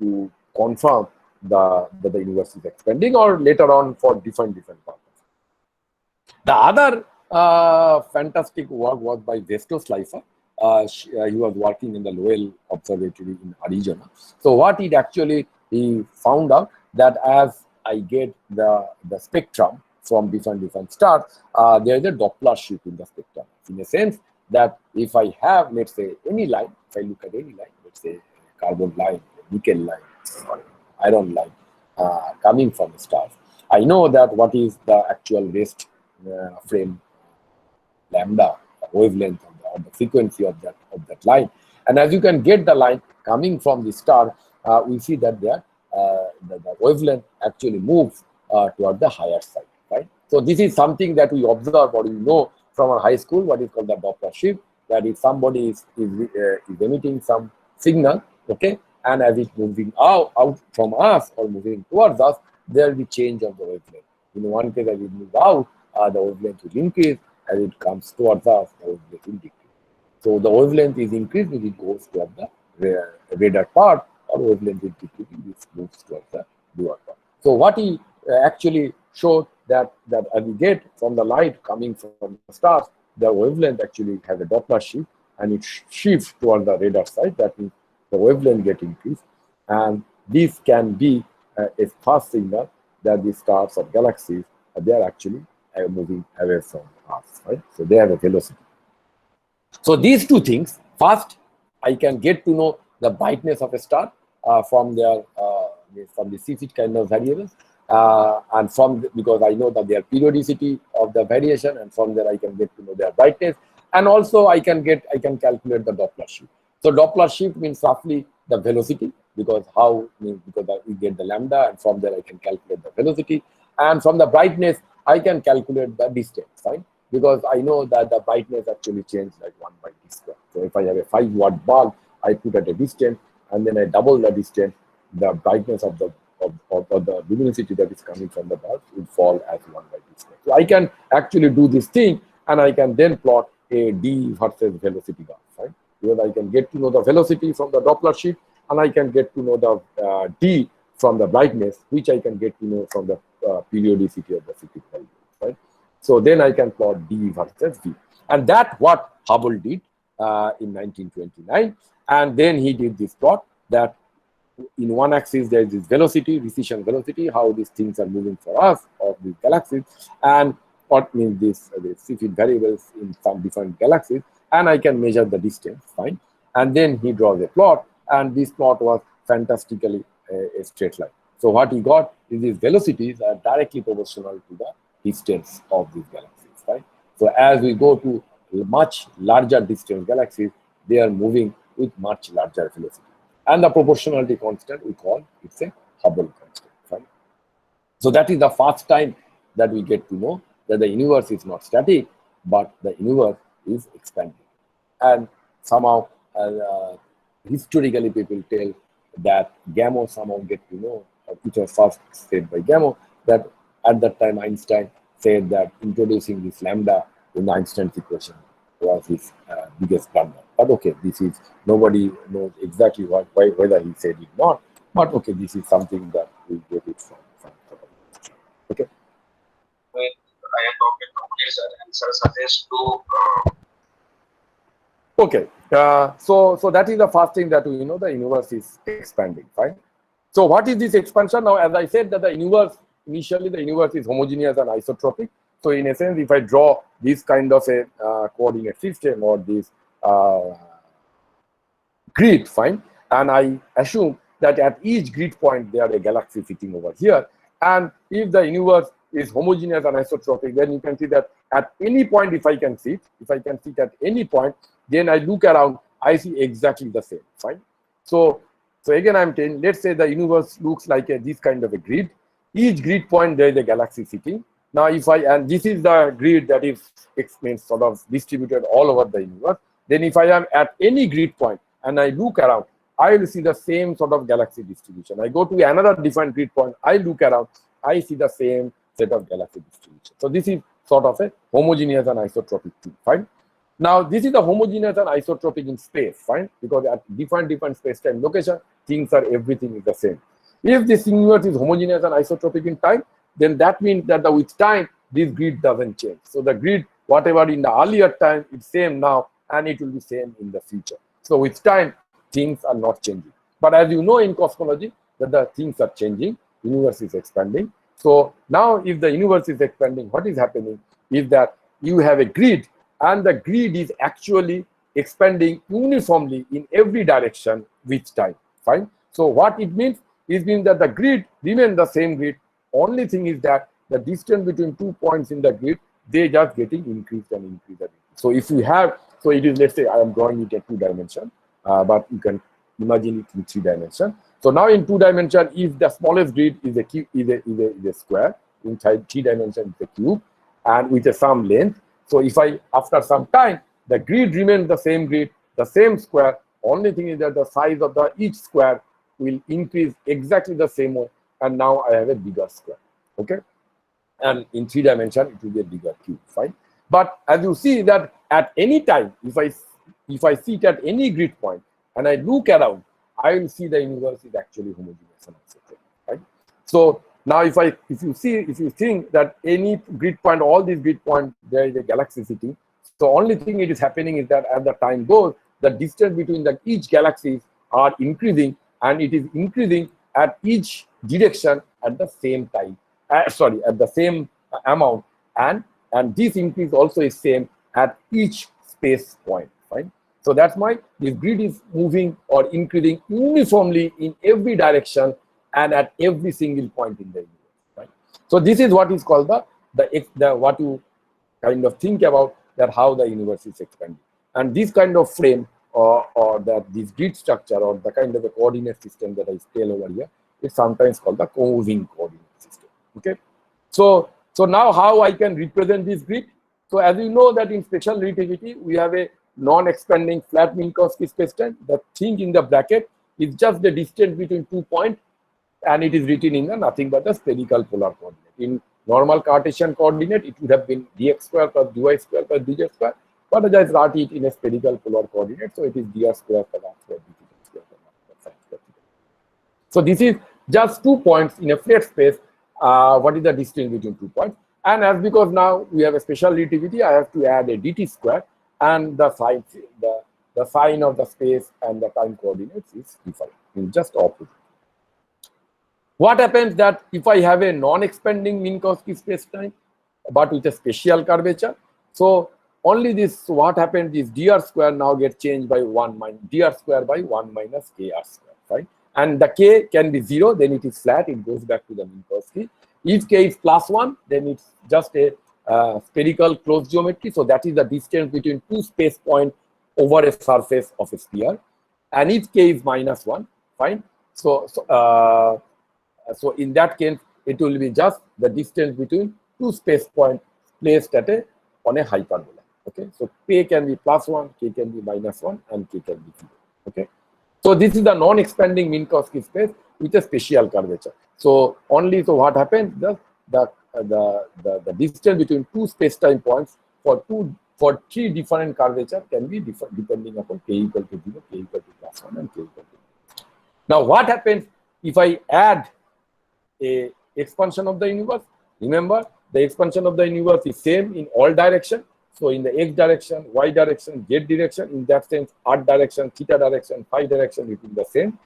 to confirm that the universe is expanding, or later on for different purposes. The other fantastic work was by Vesto Slipher. He was working in the Lowell Observatory in Arizona. So what he found out that as I get the spectrum from different stars, there is a Doppler shift in the spectrum. In a sense that if I have, let's say, any line, if I look at any line, let's say carbon line, nickel line, or iron line coming from stars, I know that what is the actual rest frame lambda wavelength or the frequency of that line. And as you can get the line coming from the star, we see that the wavelength actually moves toward the higher side, right? So this is something that we observe, or we know from our high school, what is called the Doppler shift, that if somebody is emitting some signal, okay, and as it's moving out from us or moving towards us, there will be change of the wavelength. In one case, as it moves out, the wavelength will increase. As it comes towards us, the wavelength will decrease. So the wavelength is increased when it goes toward the redder part, or wavelength is decreasing, it moves towards the bluer part. So what he actually showed that as we get from the light coming from the stars, the wavelength actually has a Doppler shift, and it shifts toward the redder side. That means the wavelength get increased, and this can be a fast signal that the stars or galaxies they are actually moving away from us, right? So they have a velocity. So these two things, first, I can get to know the brightness of a star from the Cepheid kind of variables, and because I know that their periodicity of the variation, and from there I can get to know their brightness, and also I can calculate the Doppler shift. So Doppler shift means roughly the velocity, because we get the lambda, and from there I can calculate the velocity, and from the brightness I can calculate the distance, right? Because I know that the brightness actually changes like 1 by d square. So if I have a 5-watt bulb, I put at a distance, and then I double the distance, the brightness of the luminosity that is coming from the bulb will fall as 1 by d square. So I can actually do this thing, and I can then plot a d versus velocity graph, right? Because I can get to know the velocity from the Doppler shift, and I can get to know the d from the brightness, which I can get to know from the periodicity of the Cepheid value, right? So then I can plot d versus v, and that's what Hubble did in 1929. And then he did this plot that in one axis there is this velocity, recession velocity, how these things are moving for us or these galaxies, and what means this specific variables in some different galaxies, and I can measure the distance, fine. And then he draws a plot, and this plot was fantastically a straight line. So what he got is these velocities are directly proportional to the distance of these galaxies, right? So as we go to much larger distance galaxies, they are moving with much larger velocity. And the proportionality constant we call it's a Hubble constant, right? So that is the first time that we get to know that the universe is not static, but the universe is expanding. And somehow, historically, people tell that Gamow somehow get to know, which was first said by Gamow, that at that time Einstein said that introducing this lambda in Einstein's equation was his biggest blunder. But okay, this is, nobody knows exactly whether he said it or not. But okay, this is something that we get it from. Okay. I am talking complete answer suggests to. Okay, so that is the first thing that we know, the universe is expanding, right? So what is this expansion? Now, as I said that the universe, initially the universe is homogeneous and isotropic. So in a sense, if I draw this kind of a coordinate system or this grid, fine, and I assume that at each grid point there are a galaxy sitting over here, and if the universe is homogeneous and isotropic, then you can see that at any point, if I can sit at any point, then I look around, I see exactly the same, fine. So again, I'm telling, let's say the universe looks like this kind of a grid. Each grid point, there is a galaxy sitting. Now, and this is the grid that is sort of distributed all over the universe. Then if I am at any grid point and I look around, I will see the same sort of galaxy distribution. I go to another different grid point, I look around, I see the same set of galaxy distribution. So this is sort of a homogeneous and isotropic thing, fine. Now, this is the homogeneous and isotropic in space, fine, because at different space-time location, everything is the same. If this universe is homogeneous and isotropic in time, then that means that with time, this grid doesn't change. So the grid, whatever in the earlier time, it's same now, and it will be same in the future. So with time, things are not changing. But as you know in cosmology, that the things are changing, universe is expanding. So now if the universe is expanding, what is happening is that you have a grid, and the grid is actually expanding uniformly in every direction with time, fine? So what it means, it means that the grid remains the same grid. Only thing is that the distance between 2 points in the grid, they just getting increased and increased. So if you have, so it is, let's say I am drawing it at 2 dimension, but you can imagine it in 3 dimension. So now in 2 dimension, if the smallest grid is a cube, is a square, in 3 dimension is a cube, and with some length. So if I, after some time, the grid remains the same grid, the same square. Only thing is that the size of each square will increase exactly the same way, and now I have a bigger square, okay? And in 3 dimension, it will be a bigger cube, fine? But as you see that at any time, if I sit at any grid point and I look around, I will see the universe is actually homogeneous and isotropic, right? So now if you think that any grid point, all these grid points, there is a galaxy sitting. So only thing it is happening is that as the time goes, the distance between each galaxies are increasing, and it is increasing at each direction at the same time. At the same amount, and this increase also is same at each space point, right? So that's why this grid is moving or increasing uniformly in every direction and at every single point in the universe, right? So this is what is called the what you kind of think about, that how the universe is expanding. And this kind of frame or this grid structure or the kind of a coordinate system that I tell over here is sometimes called the co-moving coordinate system. Okay, so now how I can represent this grid? So as you know that in special relativity we have a non-expanding flat Minkowski spacetime. The thing in the bracket is just the distance between 2 points, and it is written in nothing but the spherical polar coordinate. In normal Cartesian coordinate, it would have been dx square plus dy square plus dz square, but I just write it in a spherical polar coordinate, so it is dr square plus r square dθ square plus r square sine square. So this is just 2 points in a flat space. What is the distance between 2 points? And as because now we have a special relativity, I have to add a dt square, and the sign of the space and the time coordinates is different, in just opposite. What happens that if I have a non-expanding Minkowski space-time, but with a special curvature, so only this, what happens is dr square now gets changed by 1 minus dr square by 1 minus kr square, right? And the k can be 0, then it is flat, it goes back to the Minkowski. If k is +1, then it's just a spherical closed geometry. So that is the distance between two space points over a surface of a sphere. And if k is -1, fine. So in that case, it will be just the distance between two space points placed on a hyperbola. Okay, so k can be +1, k can be -1, and k can be 0. Okay, so this is the non-expanding Minkowski space with a special curvature. So what happens? The distance between two space-time points for three different curvature can be different depending upon k equal to 0, k equal to +1, and k equal to 0. Now, what happens if I add a expansion of the universe? Remember, the expansion of the universe is same in all directions. So in the x direction, y direction, z direction, in that sense, r direction, theta direction, phi direction, it is the same.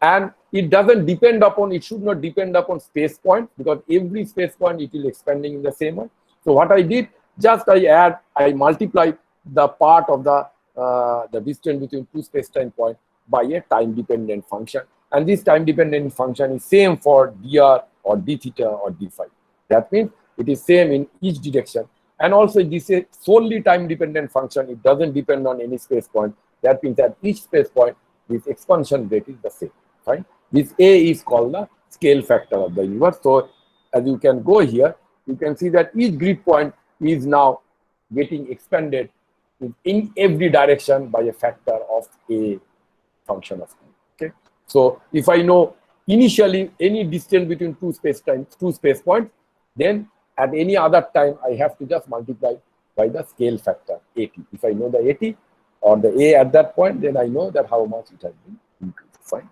And it doesn't depend upon, it should not depend upon space point, because every space point it is expanding in the same way. So what I did, just I multiply the part of the distance between two space-time points by a time-dependent function. And this time-dependent function is same for dr or d theta or d phi. That means it is same in each direction. And also this is solely time-dependent function. It doesn't depend on any space point. That means at each space point, this expansion rate is the same. Right? This A is called the scale factor of the universe. So as you can go here, you can see that each grid point is now getting expanded in every direction by a factor of a function of time. Okay. So if I know initially any distance between two space points, then at any other time I have to just multiply by the scale factor AT. If I know the AT or the A at that point, then I know that how much it has been increased. Fine.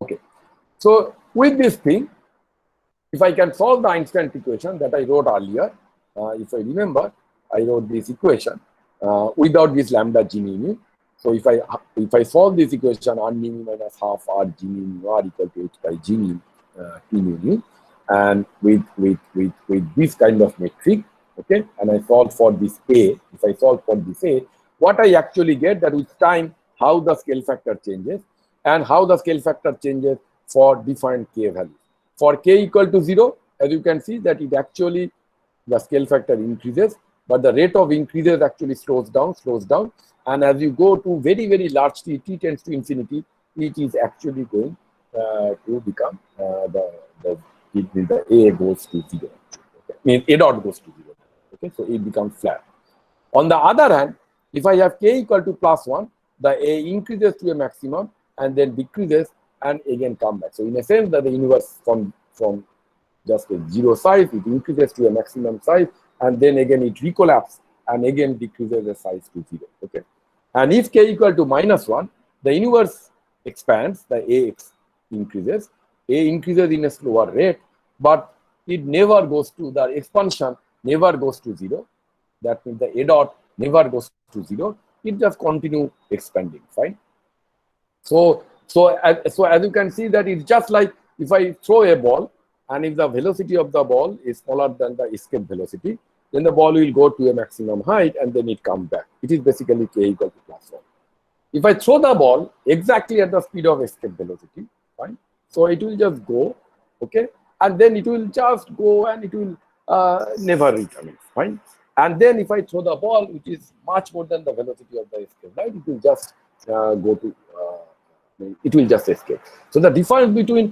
Okay. So with this thing, if I can solve the Einstein equation that I wrote earlier, if I remember, I wrote this equation without this lambda g mu. So if I solve this equation, r mu minus half r g mu r equal to h by g mu t mu, and with this kind of metric, okay, and I solve for this A. If I solve for this A, what I actually get, that with time how the scale factor changes, and how the scale factor changes for different k values. For k equal to 0, as you can see that it actually, the scale factor increases, but the rate of increases actually slows down. And as you go to very, very large t, t tends to infinity, it is actually going to become the A goes to 0. Okay? Means A dot goes to 0. Okay, so it becomes flat. On the other hand, if I have k equal to +1, the A increases to a maximum and then decreases and again come back. So in a sense that the universe from just a 0 size, it increases to a maximum size, and then again it recollapses and again decreases the size to 0. Okay. And if k equal to -1, the universe expands, the A increases. A increases in a slower rate, but it never goes to, the expansion never goes to 0. That means the A dot never goes to 0. It just continues expanding, fine. So as you can see that it's just like if I throw a ball, and if the velocity of the ball is smaller than the escape velocity, then the ball will go to a maximum height and then it comes back. It is basically k equal to +1. If I throw the ball exactly at the speed of escape velocity, fine. So it will just go, okay, and then it will just go and it will never return, fine. And then if I throw the ball, which is much more than the velocity of the escape, right, it will just go to, it will just escape. So the difference between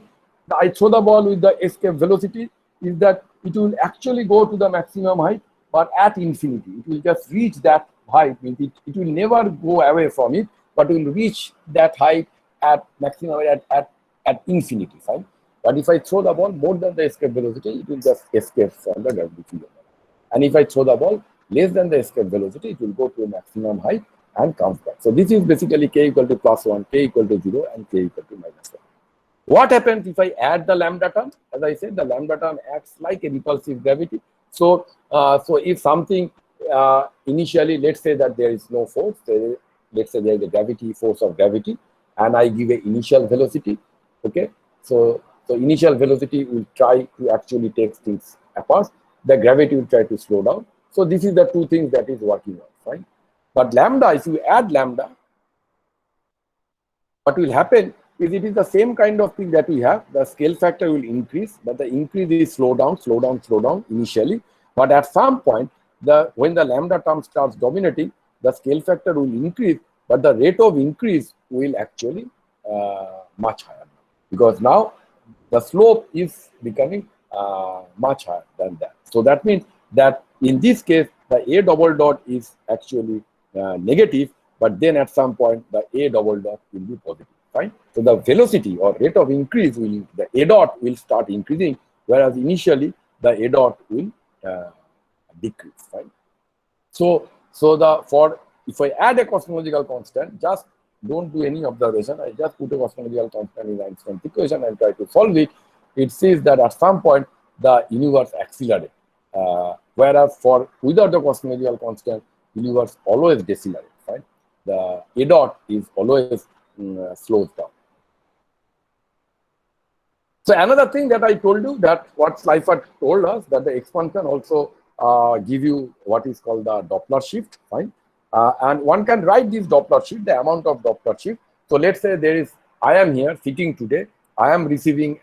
I throw the ball with the escape velocity is that it will actually go to the maximum height, but at infinity. It will just reach that height. It will never go away from it, but will reach that height at maximum at infinity, fine. But if I throw the ball more than the escape velocity, it will just escape from the gravity. And if I throw the ball less than the escape velocity, it will go to a maximum height and comes back. So this is basically k equal to +1, k equal to 0, and k equal to -1. What happens if I add the lambda term? As I said, the lambda term acts like a repulsive gravity. So if something initially, let's say that there is no force, let's say there is a force of gravity, and I give an initial velocity, okay? So So initial velocity will try to actually take things apart. The gravity will try to slow down. So this is the two things that is working on, fine. But lambda, if you add lambda, what will happen is it is the same kind of thing that we have. The scale factor will increase, but the increase is slow down initially. But at some point, when the lambda term starts dominating, the scale factor will increase, but the rate of increase will actually much higher, because now the slope is becoming much higher than that. So that means that in this case, the A double dot is actually negative, but then at some point the A double dot will be positive, fine. So the velocity or rate of increase the A dot will start increasing, whereas initially the A dot will decrease, fine. So if I add a cosmological constant, just don't do any observation. I just put a cosmological constant in Einstein's equation and try to solve it. It says that at some point the universe accelerates, whereas without the cosmological constant, universe always decelerates, right? The A dot is always slows down. So another thing that I told you, that what Silchar told us, that the expansion also give you what is called the Doppler shift, fine. And one can write this Doppler shift, the amount of Doppler shift. So let's say I am here sitting today, I am receiving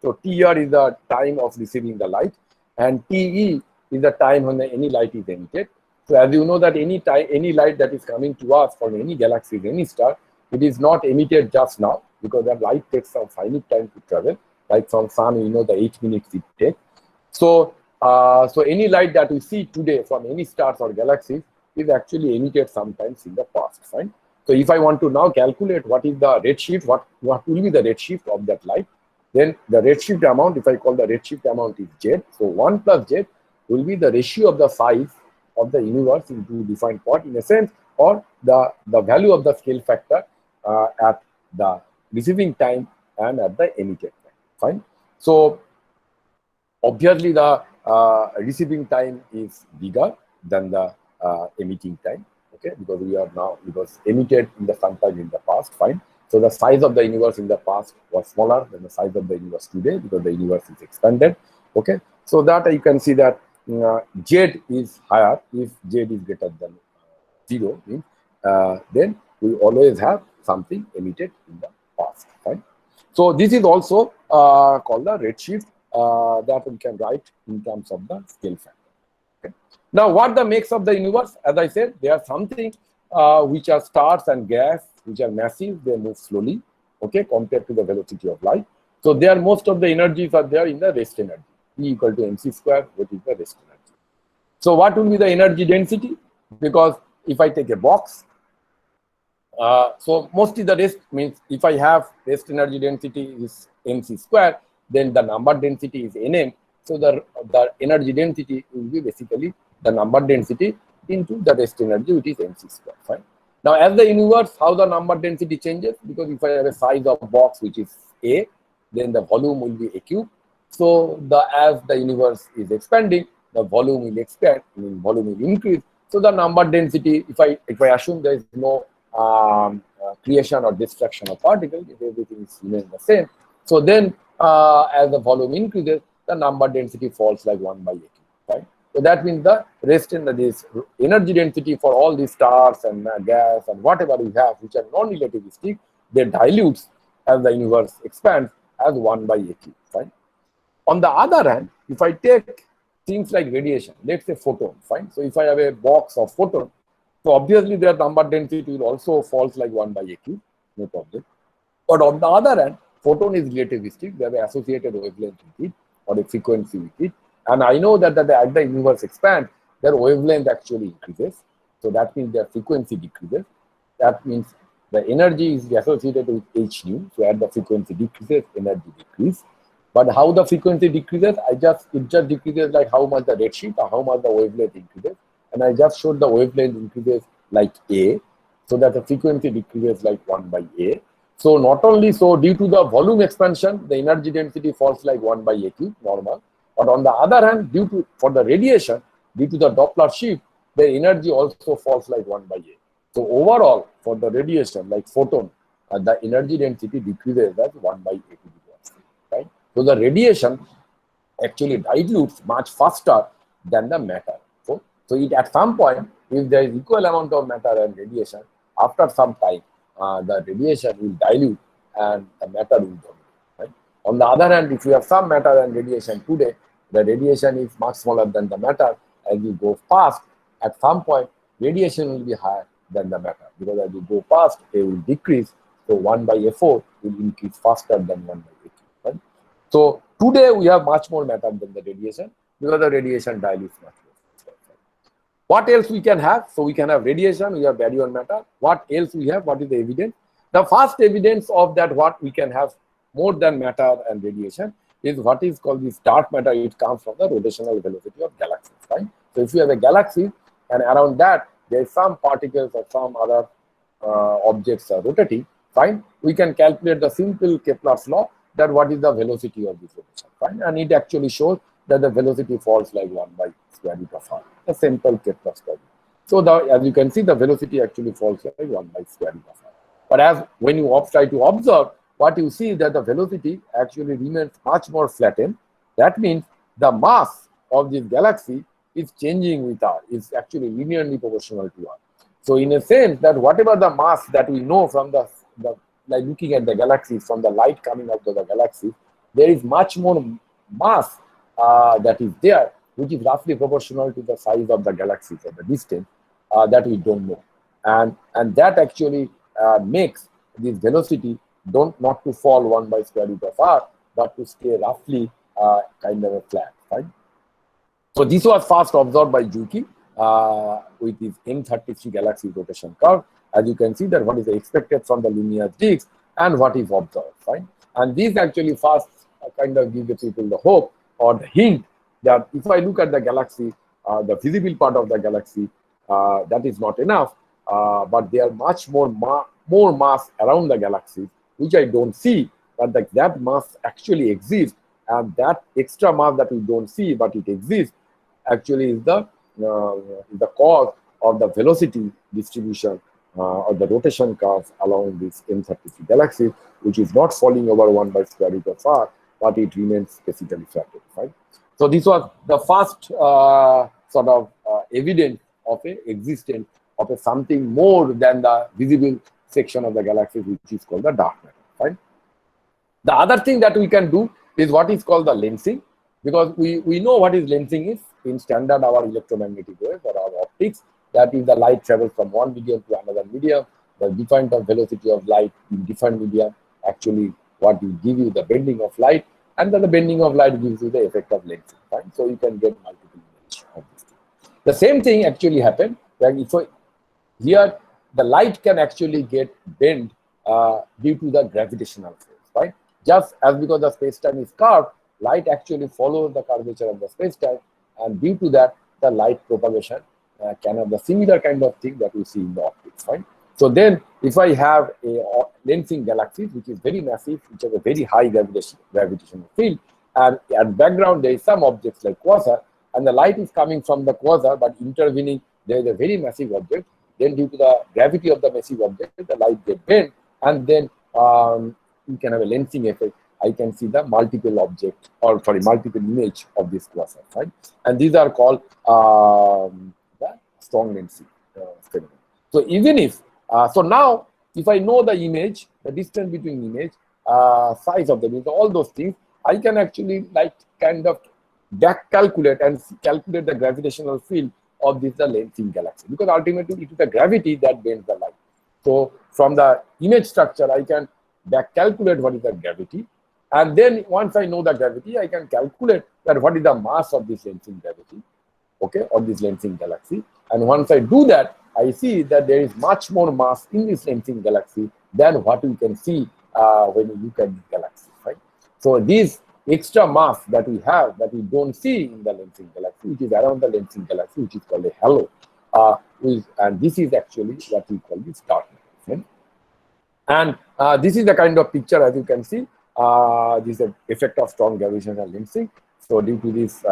so TR is the time of receiving the light, and TE is the time when any light is emitted. So as you know that any light that is coming to us from any galaxy, any star, it is not emitted just now, because that light takes some finite time to travel. Like from sun, you know, the 8 minutes it takes. So any light that we see today from any stars or galaxies is actually emitted sometimes in the past, fine. So if I want to now calculate what is the redshift, what will be the redshift of that light, then the redshift amount, if I call the redshift amount is Z, so 1 plus Z will be the ratio of the size of the universe into defined part in a sense, or the value of the scale factor at the receiving time and at the emitted time, fine. So obviously the receiving time is bigger than the emitting time, okay, because it was emitted in the sometime in the past, fine. So the size of the universe in the past was smaller than the size of the universe today, because the universe is expanded, okay. So that you can see that Z is higher. If Z is greater than 0, means then we always have something emitted in the past, right? So this is also called the redshift that we can write in terms of the scale factor. Okay. Now, what makes up the universe? As I said, there are something which are stars and gas, which are massive. They move slowly, okay, compared to the velocity of light. So there, most of the energies are there in the rest energy. E equal to mc square, which is the rest energy. So what will be the energy density? Because if I take a box, so mostly the rest means if I have rest energy density is mc square, then the number density is nm. So the energy density will be basically the number density into the rest energy, which is mc square, fine. Now, as the universe, how the number density changes, because if I have a size of box which is A, then the volume will be a cube. So as the universe is expanding, the volume will expand, meaning volume will increase. So the number density, if I assume there is no creation or destruction of particles, if everything is remains the same, so then as the volume increases, the number density falls like 1 by a cube, right? So that means the rest in this energy density for all these stars and gas and whatever we have, which are non-relativistic, they dilutes as the universe expands as 1 by a cube, right? On the other hand, if I take things like radiation, let's say photon, fine. So if I have a box of photon, so obviously their number density will also falls like 1 by a cube, no problem. But on the other hand, photon is relativistic. They have an associated wavelength with it or a frequency with it. And I know that as the universe expands, their wavelength actually increases. So that means their frequency decreases. That means the energy is associated with h nu. So as the frequency decreases, energy decreases. But how the frequency decreases, it just decreases like how much the redshift or how much the wavelength increases. And I just showed the wavelength increases like A, so that the frequency decreases like 1 by A. So not only so, due to the volume expansion, the energy density falls like 1 by a cube, normal. But on the other hand, for the radiation, due to the Doppler shift, the energy also falls like 1 by a. So overall, for the radiation, like photon, the energy density decreases as 1 by a to the power 3, right? So the radiation actually dilutes much faster than the matter. So it at some point, if there is equal amount of matter and radiation, after some time, the radiation will dilute and the matter will dominate. Right? On the other hand, if you have some matter and radiation today, the radiation is much smaller than the matter. As you go past, at some point, radiation will be higher than the matter, because as you go past, they will decrease. So 1 by A4 will increase faster than 1 by A2. Right? So today we have much more matter than the radiation, because the radiation dilutes much more. What else we can have? So we can have radiation, we have baryon matter. What else we have? What is the evidence? The first evidence of that what we can have more than matter and radiation is what is called this dark matter. It comes from the rotational velocity of galaxies. Right? So if you have a galaxy and around that there is some particles or some other objects are rotating, fine, we can calculate the simple Kepler's law that what is the velocity of this rotation, fine, and it actually shows that the velocity falls like 1 by square root of r, a simple Kepler's law. So as you can see, the velocity actually falls like 1 by square root of r. But as when you try to observe, what you see that the velocity actually remains much more flattened. That means the mass of this galaxy is changing with r, is actually linearly proportional to r. So in a sense that whatever the mass that we know from the like looking at the galaxies, from the light coming out of the galaxy, there is much more mass that is there, which is roughly proportional to the size of the galaxies or the distance that we don't know. And that actually makes this velocity not to fall 1 by square root of r, but to stay roughly kind of a flat, right? So this was first observed by Jubilee with his M33 galaxy rotation curve. As you can see that what is expected from the luminous disk and what is observed, right? And this actually first kind of gives the people the hope or the hint that if I look at the galaxy, the visible part of the galaxy, that is not enough, but there are much more mass around the galaxy, which I don't see, but that mass actually exists, and that extra mass that we don't see but it exists actually is the cause of the velocity distribution of the rotation curves along this M33 galaxy, which is not falling over 1 by square root of r, but it remains basically flattened, right? So this was the first sort of evidence of a existence of a something more than the visible section of the galaxy, which is called the dark matter, right? The other thing that we can do is what is called the lensing, because we know what is lensing is in standard our electromagnetic waves or our optics. That is the light travels from one medium to another medium. The different velocity of light in different medium actually what will give you the bending of light, and then the bending of light gives you the effect of lensing. Right? So you can get multiple images of this thing. The same thing actually happened. So here the light can actually get bent due to the gravitational force. Right? Just as because the space-time is curved, light actually follows the curvature of the space-time, and due to that, the light propagation can have the similar kind of thing that we see in the optics, right? So then, if I have a lensing galaxy, which is very massive, which has a very high gravitational field, and at background there is some objects like quasar, and the light is coming from the quasar, but intervening there is a very massive object. Then, due to the gravity of the massive object, the light gets bent, and then you can have a lensing effect. I can see the multiple object, or sorry, multiple image of this quasar, right? And these are called the strong lensing phenomenon. So even if, so now if I know the image, the distance between image, size of the image, all those things, I can actually like kind of back calculate and calculate the gravitational field of this the lensing galaxy, because ultimately it is the gravity that bends the light. So from the image structure, I can back calculate what is the gravity. And then once I know the gravity, I can calculate that what is the mass of this lensing gravity, okay, or this lensing galaxy. And once I do that, I see that there is much more mass in this lensing galaxy than what we can see when you look at the galaxy, right? So this extra mass that we have that we don't see in the lensing galaxy, which is around the lensing galaxy, which is called a halo, and this is actually what we call this dark matter, right? And this is the kind of picture, as you can see. This is the effect of strong gravitational lensing. So due to this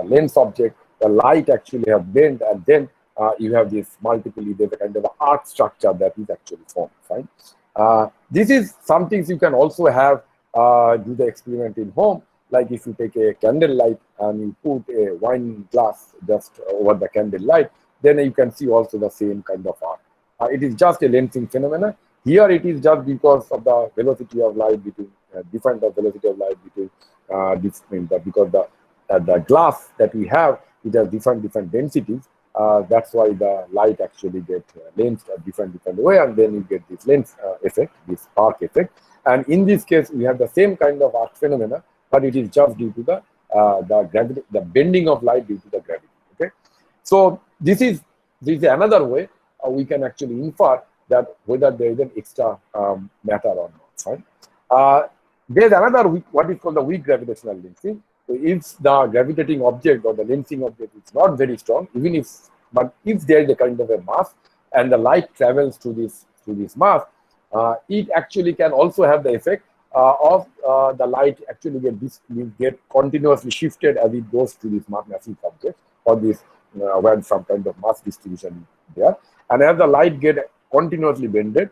lens object, the light actually have bent, and then you have this multiple, there's a kind of arc structure that is actually formed, right? This is some things you can also have do the experiment in home. like if you take a candle light and you put a wine glass just over the candle light, then you can see also the same kind of arc. It is just a lensing phenomena. Here it is just because of the velocity of light between different the velocity of light between because the glass that we have, it has different densities. That's why the light actually gets lensed a different way, and then you get this lens effect, this arc effect. And in this case, we have the same kind of arc phenomena, but it is just due to the gravity, the bending of light due to the gravity. Okay, so this is another way we can actually infer that whether there is an extra matter or not. Right? There's another what is called the weak gravitational lensing. So if the gravitating object or the lensing object is not very strong, but if there is a kind of a mass and the light travels through this mass, it actually can also have the effect of the light actually get continuously shifted as it goes to this massive object or this where some kind of mass distribution is there. And as the light get continuously bended,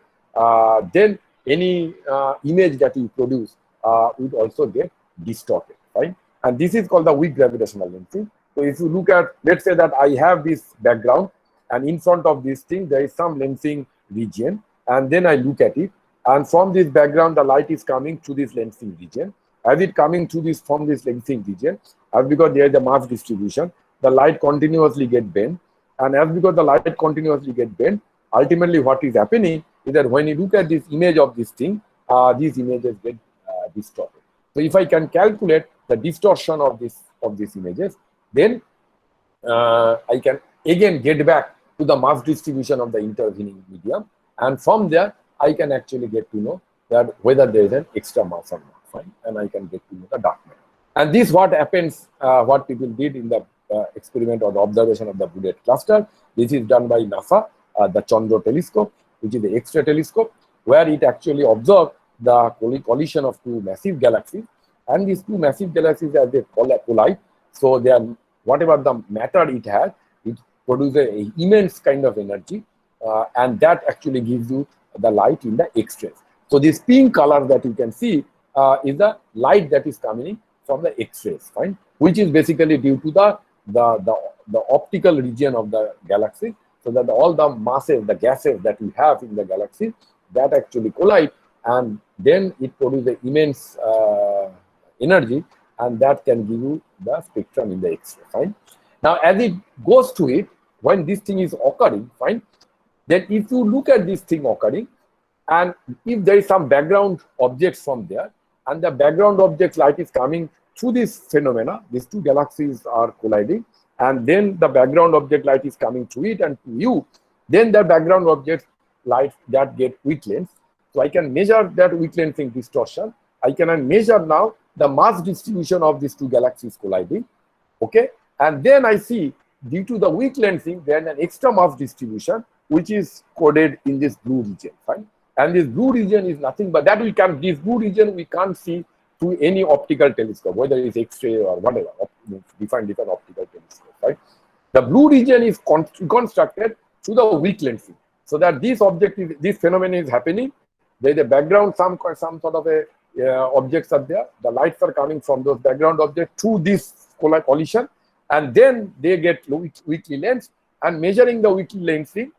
then any image that you produce would also get distorted, right? And this is called the weak gravitational lensing. So if you look at, let's say that I have this background, and in front of this thing there is some lensing region, and then I look at it, and from this background the light is coming to this lensing region. As it coming to this from this lensing region, as because there is a mass distribution, the light continuously get bent, and as because the light continuously get bent, ultimately what is happening is that when you look at this image of this thing, these images get distorted. So if I can calculate the distortion of these images, then I can again get back to the mass distribution of the intervening medium, and from there I can actually get to know that whether there is an extra mass or not, fine, and I can get to know the dark matter. And this what happens, what people did in the experiment or the observation of the Bullet cluster. This is done by NASA, the Chandra telescope, which is the X-ray telescope, where it actually observed the collision of two massive galaxies. And these two massive galaxies, as they collide, so they are, whatever the matter it has, it produces an immense kind of energy, and that actually gives you the light in the X-rays. So this pink color that you can see is the light that is coming from the X-rays, fine, which is basically due to the optical region of the galaxy, so that all the masses, the gases that we have in the galaxy, that actually collide, and then it produces immense energy, and that can give you the spectrum in the X-ray, fine. Now, as it goes to it, when this thing is occurring, fine, then if you look at this thing occurring, and if there is some background objects from there, and the background object light is coming through this phenomena, these two galaxies are colliding, and then the background object light is coming to it and to you, then the background object light that get weak lens. So I can measure that weak lensing distortion. I can measure now the mass distribution of these two galaxies colliding, okay? And then I see, due to the weak lensing, there is an extra mass distribution, which is coded in this blue region, fine? And this blue region is nothing but that this blue region we can't see through any optical telescope, whether it's X-ray or whatever, different optical telescope, right? The blue region is constructed through the weak lensing, so that this phenomenon is happening. There is a background, some sort of a objects are there. The lights are coming from those background objects through this collision, and then they get weakly lensed. And measuring the weakly lensing,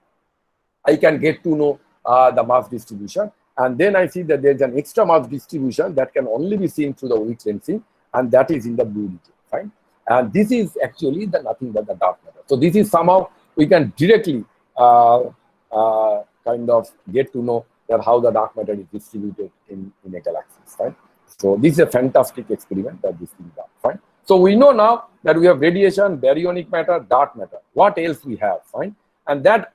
I can get to know the mass distribution, and then I see that there is an extra mass distribution that can only be seen through the weak lensing, and that is in the blue region, fine. And this is actually nothing but the dark matter. So this is somehow we can directly kind of get to know that how the dark matter is distributed in a galaxy, fine. So this is a fantastic experiment that this thing does, fine. So we know now that we have radiation, baryonic matter, dark matter. What else we have, fine? And that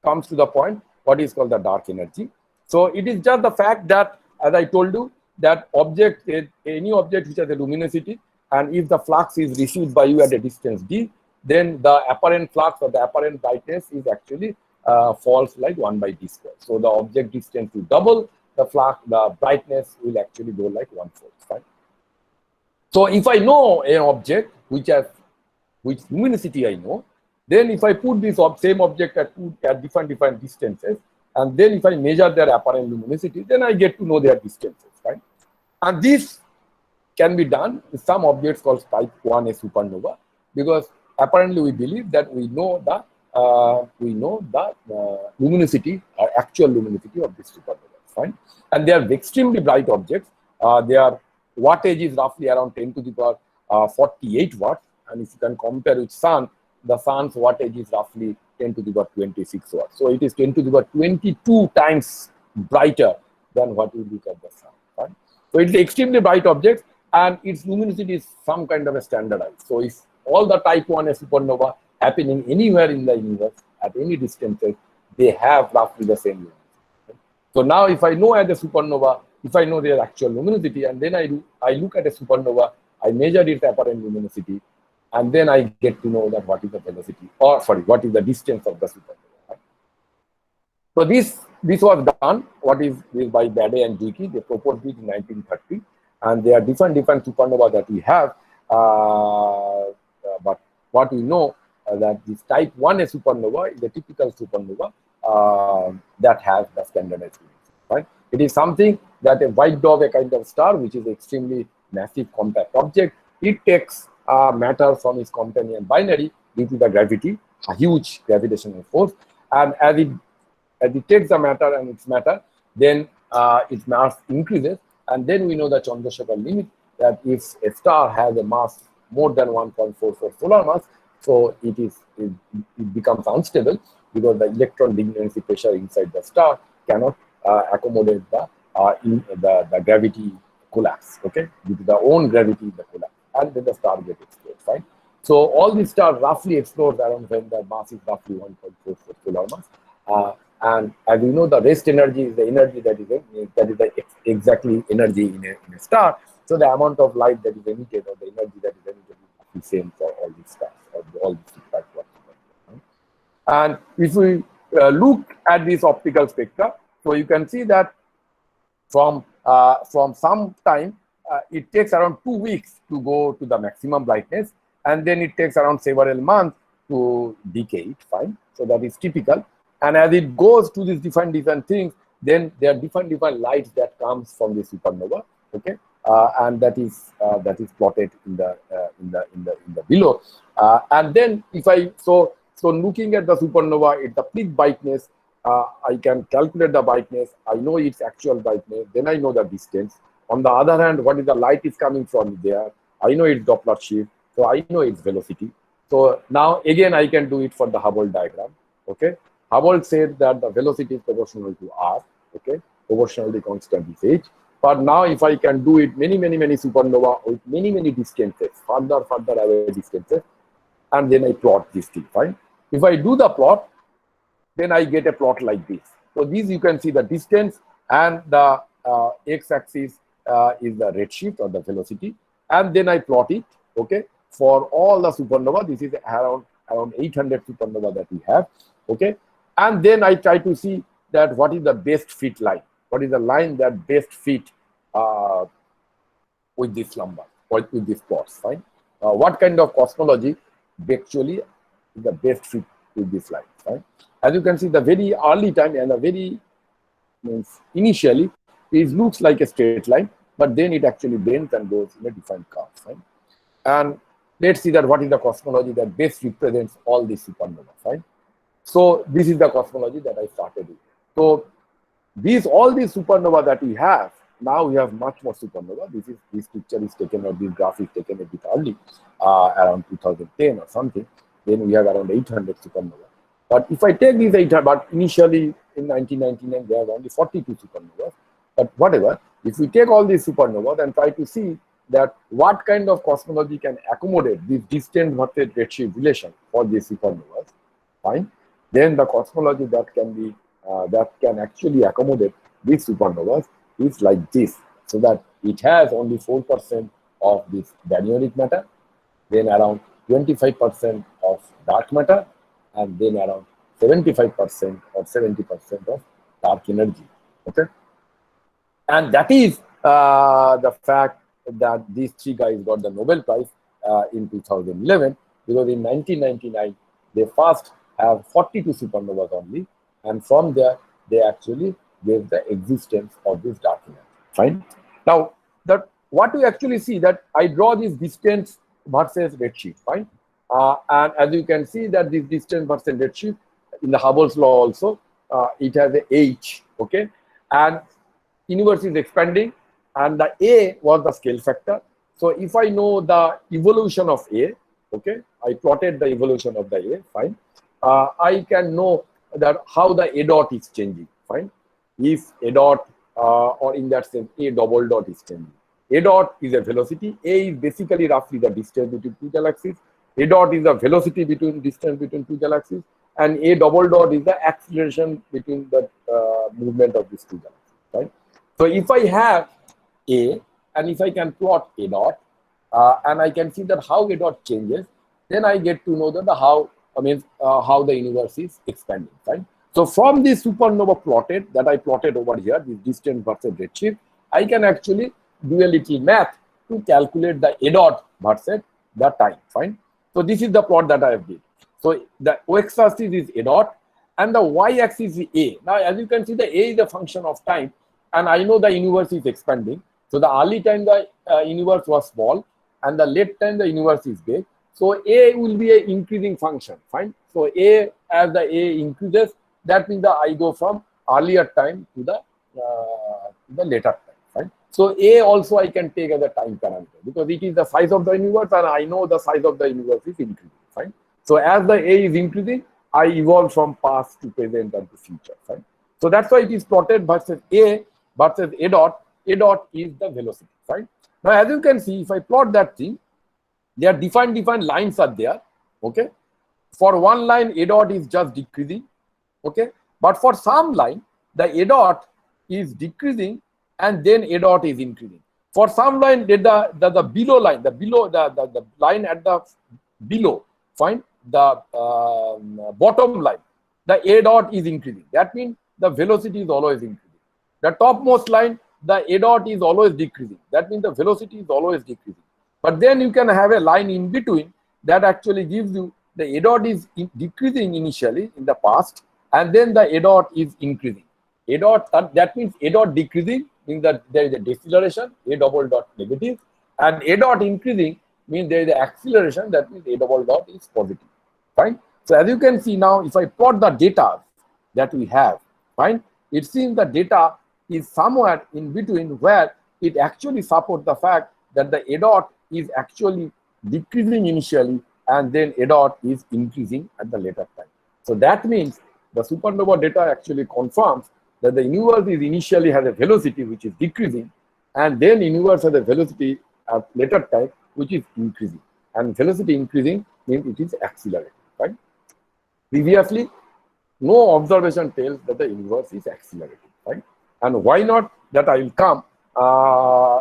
comes to the point what is called the dark energy. So it is just the fact that, as I told you, that any object which has a luminosity, and if the flux is received by you at a distance d, then the apparent flux or the apparent brightness is actually falls like 1 by d square. So the object distance will double, the flux, the brightness will actually go like 1/4, right? So if I know an object which luminosity I know, then if I put this same object at different distances, and then if I measure their apparent luminosity, then I get to know their distances, right? And this can be done with some objects called type 1a supernova, because apparently we believe that we know the luminosity or actual luminosity of this supernova. Fine, and they are extremely bright objects. Their wattage is roughly around 10 to the power 48 watts, and if you can compare with sun, the sun's wattage is roughly 10 to the power 26 watts. So it is 10 to the power 22 times brighter than what we look at the sun. Right? So it's extremely bright object, and its luminosity is some kind of a standardized. So if all the type 1a supernova happening anywhere in the universe at any distances, they have roughly the same luminosity. So now if I know at a supernova, if I know their actual luminosity, and then I look at a supernova, I measure its apparent luminosity, and then I get to know that what is the velocity, or sorry, what is the distance of the supernova. Right? So this was done. What is this by Bade and Dickey? They proposed it in 1930, and there are different supernova that we have. But what we know that this type 1a supernova is a typical supernova that has the standardized luminosity. Right? It is something that a white dwarf, a kind of star, which is extremely massive compact object. It takes matter from its companion binary due to the gravity, a huge gravitational force, and as it takes the matter and its matter, then its mass increases, and then we know the Chandrasekhar limit, that if a star has a mass more than 1.44 solar mass, so it becomes unstable, because the electron density pressure inside the star cannot accommodate the gravity collapse. Okay, due to the own gravity, the collapse, and then the star gets exploded. Right. So all these stars roughly explode around when the mass is roughly 1.44 solar mass. And as we know, the rest energy is the energy that is the exactly energy in a star. So the amount of light that is emitted, or the energy that is emitted, is the same for all these stars, or all these types of stars. And if we look at this optical spectra, so you can see that from some time, it takes around 2 weeks to go to the maximum brightness, and then it takes around several months to decay it. Fine, so that is typical. And as it goes to these different things, then there are different lights that comes from the supernova. Okay, and that is plotted in the below. And then if so looking at the supernova at the peak brightness, I can calculate the brightness. I know its actual brightness. Then I know the distance. On the other hand, what is the light is coming from there? I know its Doppler shift, so I know its velocity. So now again I can do it for the Hubble diagram. Okay. Hubble said that the velocity is proportional to r, okay, proportionally constant is h. But now if I can do it many supernova with many distances, further away distances, and then I plot this thing, fine. If I do the plot, then I get a plot like this. So these you can see the distance, and the x-axis is the redshift or the velocity, and then I plot it, okay, for all the supernova. This is around 800 supernova that we have, okay. And then I try to see that what is the best fit line. What is the line that best fit with this number, or with this plots, fine? What kind of cosmology actually is the best fit with this line, right? As you can see, the very early time and the very initially, it looks like a straight line, but then it actually bends and goes in a different curve, right? And let's see that what is the cosmology that best represents all these supernova, right? So this is the cosmology that I started with. So all these supernova that we have, now we have much more supernova. This picture is taken, or this graph is taken a bit early, around 2010 or something. Then we have around 800 supernova. But if I take these 800, but initially in 1999 there were only 42 supernovas. But whatever, if we take all these supernovas and try to see that what kind of cosmology can accommodate this distant versus redshift relation for these supernovas, fine. Then the cosmology that can actually accommodate these supernovas is like this, so that it has only 4% of this baryonic matter, then around 25% of dark matter, and then around 75% or 70% of dark energy. Okay, and that is the fact that these three guys got the Nobel Prize in 2011, because in 1999 they first have 42 supernovas only, and from there they actually gave the existence of this dark energy. Fine. Now what we actually see that I draw this distance versus redshift, fine. And as you can see that this distance versus redshift in the Hubble's law also, it has a h, okay, and universe is expanding, and the a was the scale factor. So if I know the evolution of a, okay, I plotted the evolution of the a, fine. I can know that how the a dot is changing, fine. If a dot or in that sense a double dot is changing. A dot is a velocity. A is basically roughly the distance between two galaxies. A dot is the velocity distance between two galaxies, and a double dot is the acceleration between the movement of these two galaxies, right? So if I have a, and if I can plot a dot, and I can see that how a dot changes, then I get to know that how the universe is expanding, right? So from this supernova plotted that I plotted over here, this distance versus redshift, I can actually do a little math to calculate the a dot versus the time, fine. So this is the plot that I have did. So the x-axis is a dot and the y-axis is a. Now as you can see, the a is a function of time, and I know the universe is expanding. So the early time the universe was small, and the late time the universe is big. So a will be an increasing function, fine. So a, as the a increases, that means that I go from earlier time to the later time, right? So a also I can take as a time parameter because it is the size of the universe, and I know the size of the universe is increasing, fine. So as the a is increasing, I evolve from past to present and to future, right? So that's why it is plotted versus a versus a dot. A dot is the velocity, right? Now as you can see, if I plot that thing, there are different lines are there, okay? For one line, a dot is just decreasing, okay? But for some line, the a dot is decreasing and then a dot is increasing. For some line, the below line, the line at the below, fine, the bottom line, the a dot is increasing. That means the velocity is always increasing. The topmost line, the a dot is always decreasing. That means the velocity is always decreasing. But then you can have a line in between that actually gives you the a dot is decreasing initially in the past, and then the a dot is increasing. A dot, that means a dot decreasing means that there is a deceleration, a double dot negative, and a dot increasing means there is an acceleration, that means a double dot is positive, fine. So as you can see now, if I plot the data that we have, fine, it seems the data is somewhere in between where it actually supports the fact that the a dot is actually decreasing initially and then a dot is increasing at the later time. So that means the supernova data actually confirms that the universe is initially has a velocity which is decreasing, and then universe has a velocity at later time which is increasing, and velocity increasing means it is accelerating, right? Previously, no observation tells that the universe is accelerating, right? And why not, that I will come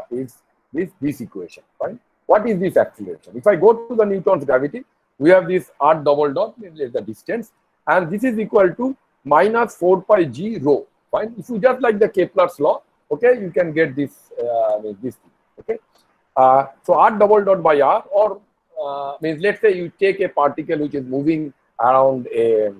is this equation, right? What is this acceleration? If I go to the Newton's gravity, we have this r double dot, is the distance, and this is equal to minus 4 pi g rho, fine. If you just like the Kepler's law, okay, you can get this this thing, okay. So r double dot by r, or means let's say you take a particle which is moving around a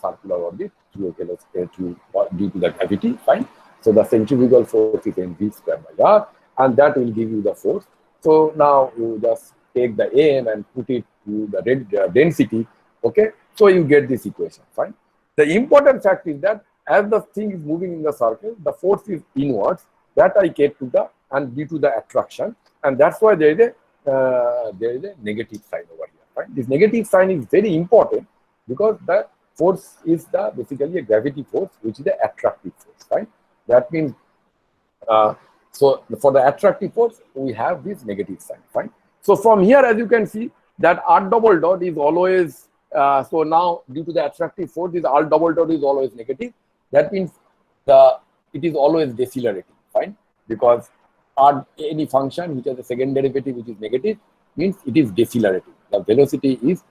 circular orbit due to the gravity, fine. So the centrifugal force is mv square by r, and that will give you the force. So now you just take the m and put it to the density, okay. So you get this equation, fine. The important fact is that as the thing is moving in the circle, the force is inwards. That I get to the, and due to the attraction, and that's why there is a negative sign over here, right? This negative sign is very important because the force is basically a gravity force, which is the attractive force, right? That means so for the attractive force we have this negative sign, fine. So from here, as you can see, that r double dot is always so now due to the attractive force, this r double dot is always negative. That means it is always decelerating, fine, because any function which has a second derivative which is negative means it is decelerating. The velocity is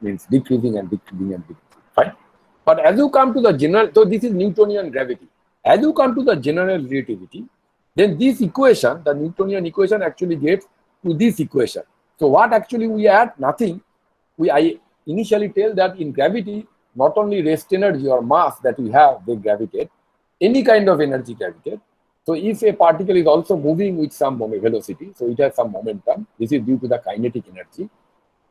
means decreasing and decreasing and decreasing, fine. But as you come to the general, so this is Newtonian gravity. As you come to the general relativity, then this equation, the Newtonian equation, actually gets to this equation. So what actually we add? Nothing. I initially tell that in gravity, not only rest energy or mass that we have, they gravitate, any kind of energy gravitate, So if a particle is also moving with some velocity, so it has some momentum, this is due to the kinetic energy.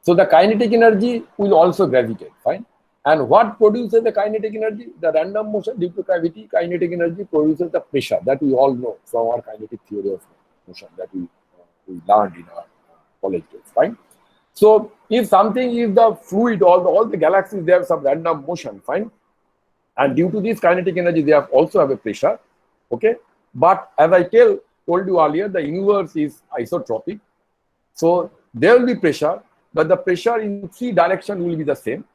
So the kinetic energy will also gravitate, fine. And what produces the kinetic energy? The random motion due to gravity. Kinetic energy produces the pressure that we all know from our kinetic theory of motion that we learned in our college days, fine. So if something is the fluid, all the galaxies, they have some random motion, fine. And due to this kinetic energy, they also have a pressure, okay. But as I told you earlier, the universe is isotropic. So there will be pressure, but the pressure in 3 directions will be the same.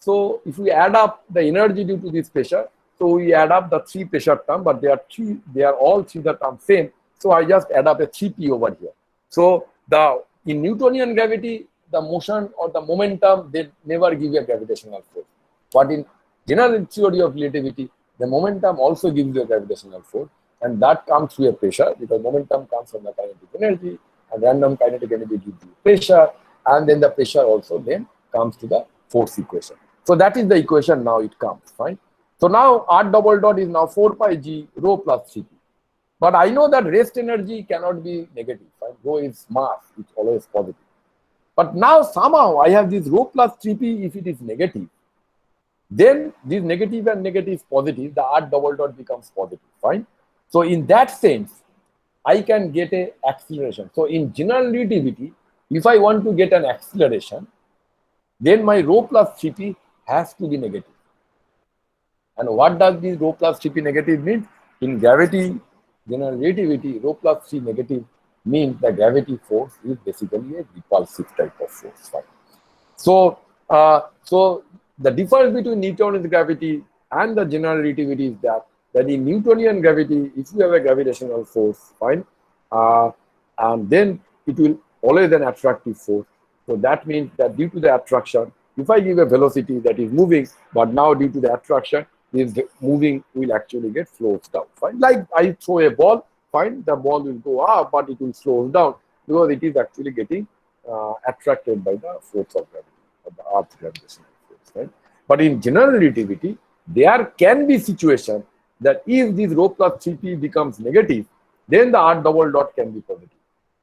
So if we add up the energy due to this pressure, so we add up the 3 pressure terms, but they are all 3 the terms same. So I just add up a 3p over here. So in Newtonian gravity, the motion or the momentum, they never give you a gravitational force. But in general theory of relativity, the momentum also gives you a gravitational force, and that comes through a pressure, because momentum comes from the kinetic energy, and random kinetic energy gives you pressure, and then the pressure also then comes to the force equation. So that is the equation now it comes, fine. So now R double dot is now 4 pi g rho plus 3p. But I know that rest energy cannot be negative, fine. Rho is mass, it's always positive. But now somehow I have this rho plus 3p, if it is negative, then this negative and negative is positive, the R double dot becomes positive, fine. So in that sense, I can get an acceleration. So in general relativity, if I want to get an acceleration, then my rho plus 3p has to be negative. And what does this rho plus 3p negative mean? In gravity, general relativity, rho plus 3 negative means the gravity force is basically a repulsive type of force. Right? So the difference between Newtonian gravity and the general relativity is that in Newtonian gravity, if you have a gravitational force, fine, and then it will always an attractive force. So that means that due to the attraction, if I give a velocity that is moving, but now due to the attraction, this moving will actually get slowed down. Fine. Like I throw a ball, fine, the ball will go up, but it will slow down because it is actually getting attracted by the force of gravity, of the Earth's gravitational force. Right? But in general relativity, there can be situation that if this rho plus 3p becomes negative, then the R double dot can be positive,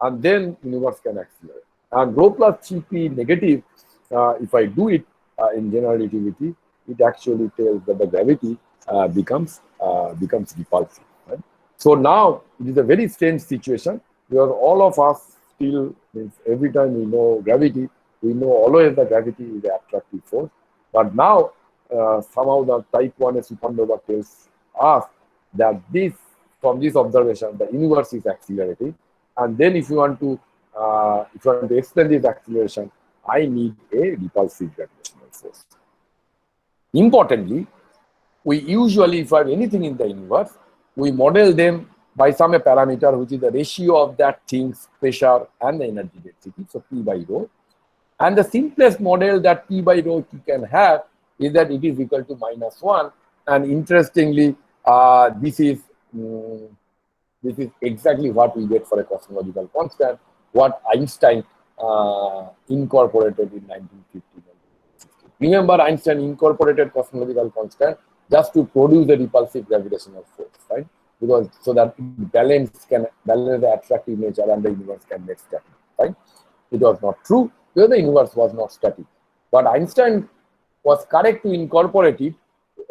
and then universe can accelerate. And rho plus 3p negative, if I do it in general relativity, it actually tells that the gravity becomes repulsive. Right? So now it is a very strange situation because all of us still, means every time we know gravity, we know always the gravity is the attractive force. But now somehow the type 1 supernova tells us that from this observation, the universe is accelerating. And then if you want to explain this acceleration, I need a repulsive gravitational force. Importantly, we usually, if I have anything in the universe, we model them by some parameter, which is the ratio of that thing's pressure and the energy density, so P by rho. And the simplest model that P by rho can have is that it is equal to -1. And interestingly, this is exactly what we get for a cosmological constant, what Einstein incorporated in 1950. Remember, Einstein incorporated cosmological constant just to produce a repulsive gravitational force, right? Because so that balance the attractive nature and the universe can make static, right? It was not true because the universe was not static. But Einstein was correct to incorporate it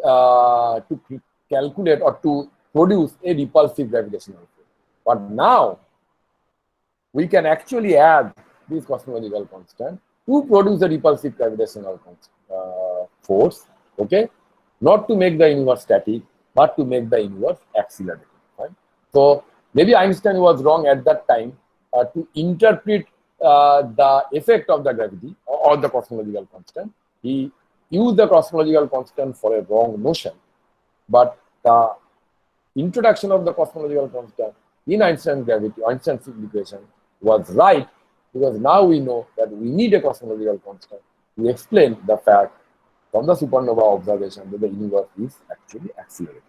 to calculate or to produce a repulsive gravitational force. But now we can actually add this cosmological constant to produce a repulsive gravitational force, okay? Not to make the universe static, but to make the universe accelerating, right? So maybe Einstein was wrong at that time to interpret the effect of the gravity or the cosmological constant. He used the cosmological constant for a wrong notion, but the introduction of the cosmological constant in Einstein's gravity, Einstein's equation was right, because now we know that we need a cosmological constant to explain the fact from the supernova observation that the universe is actually accelerating.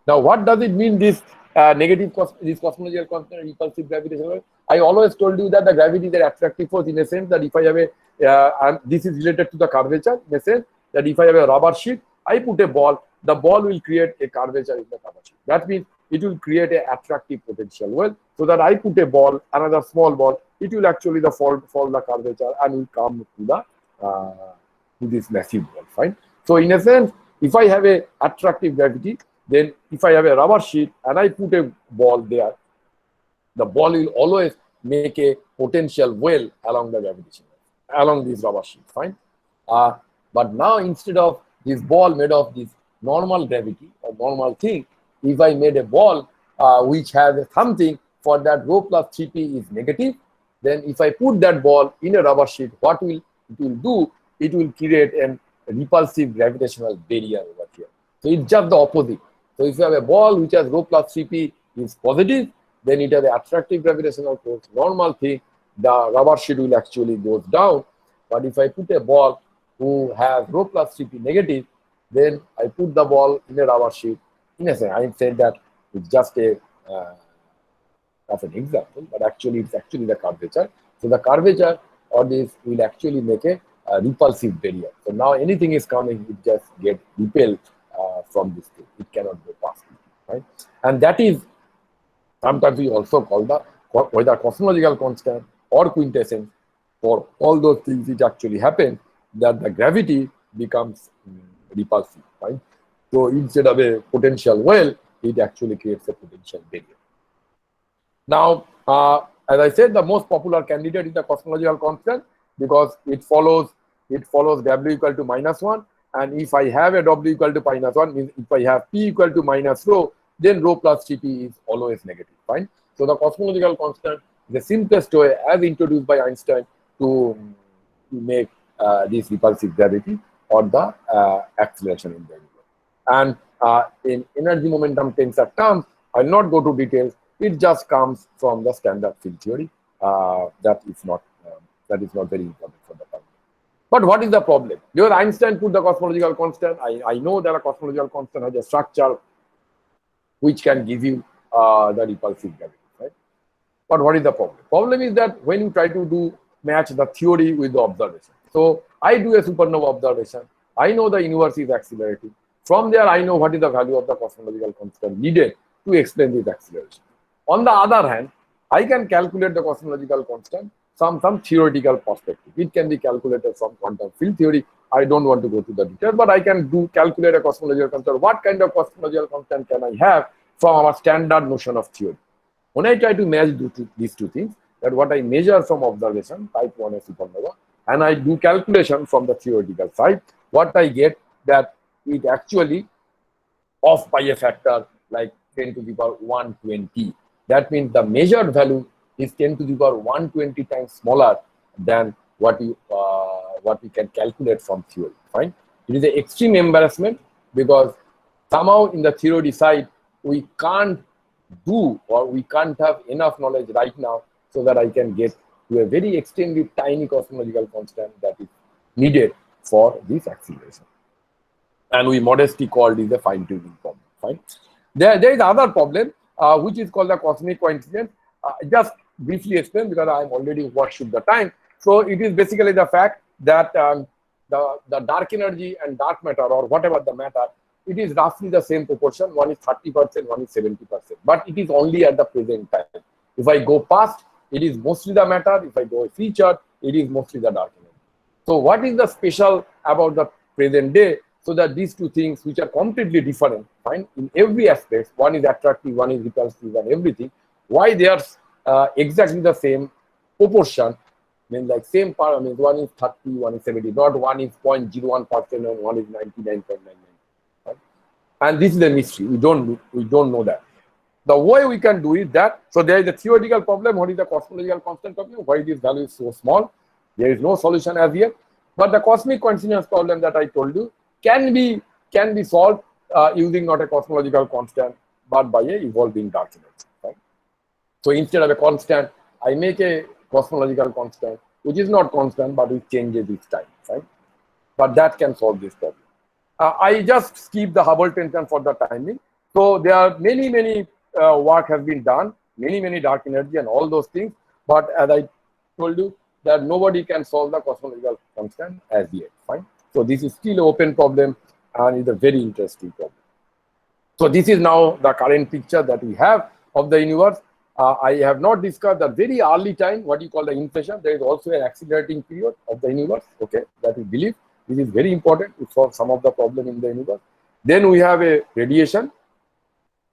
Now, what does it mean, this this cosmological constant repulsive gravitational? I always told you that the gravity is an attractive force in a sense that if I have and this is related to the curvature in a sense that if I have a rubber sheet, I put a ball, the ball will create a curvature in the rubber sheet. That means it will create an attractive potential well, so that I put a ball, another small ball, it will actually fall the curvature and will come to this massive ball. Fine. So in a sense, if I have a attractive gravity, then if I have a rubber sheet and I put a ball there, the ball will always make a potential well along the gravitational, along this rubber sheet. Fine. But now instead of this ball made of this normal gravity or normal thing, if I made a ball which has something for that rho plus 3p is negative, then if I put that ball in a rubber sheet, what it will do? It will create a repulsive gravitational barrier over here. So it's just the opposite. So if you have a ball which has rho plus 3p is positive, then it has an attractive gravitational force. Normal thing, the rubber sheet will actually goes down. But if I put a ball who has rho plus 3p negative, then I put the ball in a rubber sheet. In a sense, I said that it's just a of an example, but actually it's actually the curvature. So the curvature or this will actually make a repulsive barrier. So now anything is coming, it just get repelled from this thing. It cannot go past it, right? And that is sometimes we also call the whether cosmological constant or quintessence for all those things which actually happen, that the gravity becomes repulsive, right? So instead of a potential well, it actually creates a potential barrier. Now, as I said, the most popular candidate is the cosmological constant because it follows W equal to -1, and if I have a W equal to -1, means if I have P equal to minus rho, then rho plus Tp is always negative. Fine. So the cosmological constant is the simplest way, as introduced by Einstein, to make this repulsive gravity or the acceleration in the universe. And in energy momentum tensor terms, I will not go to details. It just comes from the standard field theory. That is not very important for the time. But what is the problem? Because Einstein put the cosmological constant. I know that a cosmological constant has a structure which can give you the repulsive gravity, right? But what is the problem? Problem is that when you try to match the theory with the observation. So I do a supernova observation. I know the universe is accelerating. From there, I know what is the value of the cosmological constant needed to explain this acceleration. On the other hand, I can calculate the cosmological constant from some theoretical perspective. It can be calculated from quantum field theory. I don't want to go to the details, but I can calculate a cosmological constant. What kind of cosmological constant can I have from our standard notion of theory? When I try to match these two things, that what I measure from observation, type 1a supernova, and I do calculation from the theoretical side, what I get that it actually off by a factor like 10 to the power 120. That means the measured value is 10 to the power 120 times smaller than what we can calculate from theory. Fine. It is an extreme embarrassment because somehow in the theory side we can't do or we can't have enough knowledge right now so that I can get to a very extremely tiny cosmological constant that is needed for this acceleration. And we modestly called it the fine-tuning problem. Fine. There is another problem which is called the cosmic coincidence. Just briefly explain because I am already overshot the time. So it is basically the fact that the dark energy and dark matter or whatever the matter, it is roughly the same proportion. One is 30%, one is 70%. But it is only at the present time. If I go past, it is mostly the matter. If I go future, it is mostly the dark energy. So what is the special about the present day? So that these two things, which are completely different, fine, in every aspect, one is attractive, one is repulsive, and everything. Why they are exactly the same proportion? Means like same parameters. One is 30, one is 70. Not one is 0.01% and one is 99.99. Right? And this is a mystery. We don't know that. The way we can do is that. So there is a theoretical problem. What is the cosmological constant problem? Why this value is so small? There is no solution as yet. But the cosmic coincidence problem that I told you can be solved using not a cosmological constant but by a evolving dark energy. Right? So instead of a constant, I make a cosmological constant which is not constant but it changes each time. Right? But that can solve this problem. I just skip the Hubble tension for the timing. So there are many work has been done, many dark energy and all those things. But as I told you, that nobody can solve the cosmological constant as yet. Fine. So this is still an open problem and is a very interesting problem. So this is now the current picture that we have of the universe. I have not discussed the very early time, what you call the inflation. There is also an accelerating period of the universe, okay, that we believe. This is very important to solve some of the problem in the universe. Then we have a radiation.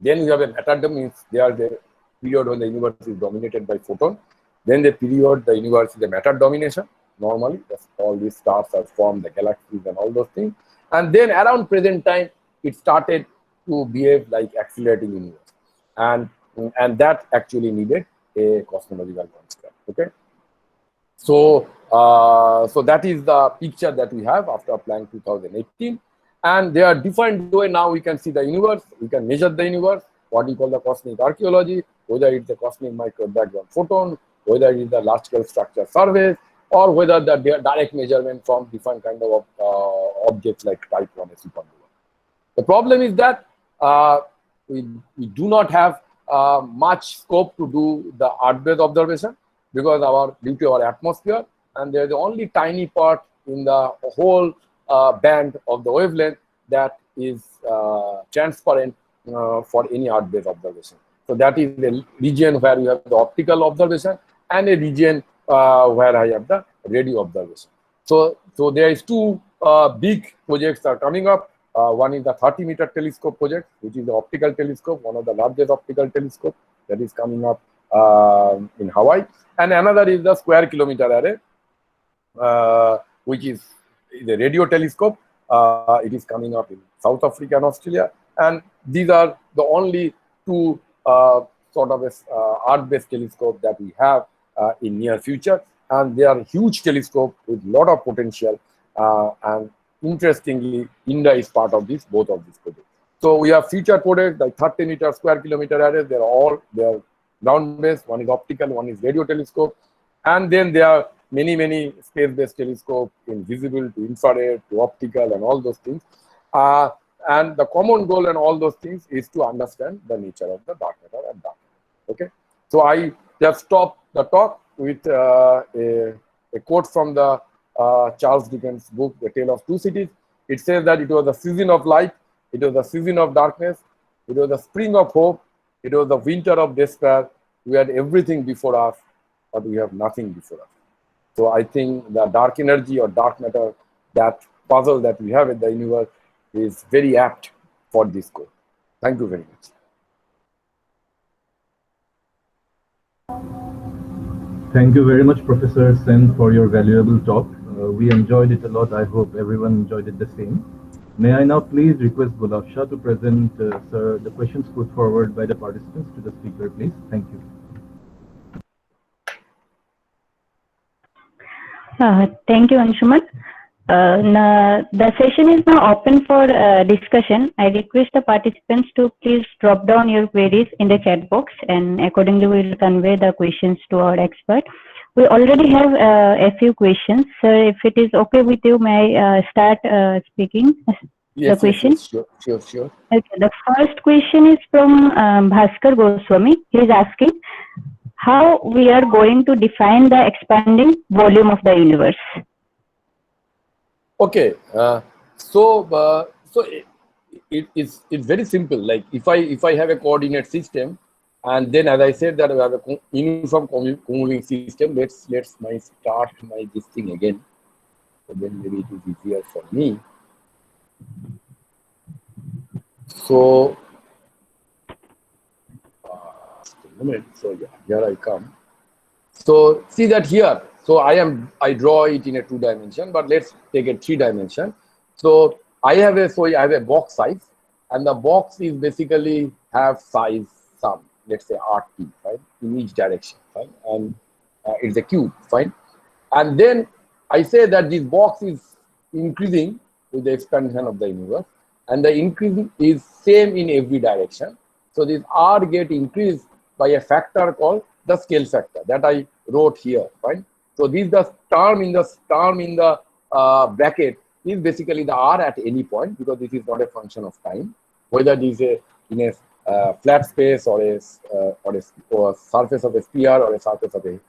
Then we have a matter, means there are the period when the universe is dominated by photon. Then the period the universe is a matter domination. Normally, that's all these stars are formed, the galaxies and all those things. And then around present time, it started to behave like accelerating universe. And that actually needed a cosmological construct. Okay. So, so that is the picture that we have after applying 2018. And there are different ways now we can see the universe, we can measure the universe, what we call the cosmic archaeology, whether it's the cosmic micro background photon, whether it is the large scale structure surveys, or whether the direct measurement from different kind of objects like type 1 supernova. The problem is that we do not have much scope to do the Earth-based observation because due to our atmosphere, and there is only tiny part in the whole band of the wavelength that is transparent for any Earth-based observation. So that is the region where you have the optical observation and a region where I have the radio observation. So there is two big projects are coming up. One is the 30-meter telescope project, which is the optical telescope, one of the largest optical telescope that is coming up in Hawaii. And another is the square kilometer array, which is a radio telescope. It is coming up in South Africa and Australia. And these are the only two sort of Earth-based telescope that we have in near future. And they are huge telescope with a lot of potential. And interestingly, India is part of both of these projects. So we have future projects like 30-meter square kilometer arrays. They are ground-based. One is optical, one is radio telescope. And then there are many space-based telescopes in visible to infrared to optical and all those things. And the common goal and all those things is to understand the nature of the dark matter and dark matter. Okay. So I just stopped the talk with a quote from the Charles Dickens' book, The Tale of Two Cities. It says that it was a season of light, it was a season of darkness, it was a spring of hope, it was the winter of despair. We had everything before us, but we have nothing before us. So I think the dark energy or dark matter, that puzzle that we have in the universe, is very apt for this goal. Thank you very much. Thank you very much, Professor Sen, for your valuable talk. We enjoyed it a lot. I hope everyone enjoyed it the same. May I now please request Gulab Shah to present, sir, the questions put forward by the participants to the speaker, please. Thank you. Thank you, Anshuman. The session is now open for discussion. I request the participants to please drop down your queries in the chat box, and accordingly we will convey the questions to our expert. We already have a few questions. Sir, if it is okay with you, may I start speaking the question? Yes, sure. Okay, the first question is from Bhaskar Goswami. He is asking how we are going to define the expanding volume of the universe. Okay, so it's very simple. Like if I have a coordinate system, and then as I said that we have a uniform co-moving system. Let's start this thing again. So then maybe it is easier for me. So just a moment. So yeah, here I come. So see that here. So I draw it in a 2-dimension, but let's take a 3-dimension. So I have a box size, and the box is basically have size some, let's say RT, right, in each direction, right, and it's a cube, fine. And then I say that this box is increasing with the expansion of the universe, and the increase is same in every direction. So this R get increased by a factor called the scale factor that I wrote here, fine. So this the term in the bracket is basically the R at any point, because this is not a function of time, whether this is in a flat space or a surface of a sphere or a surface of a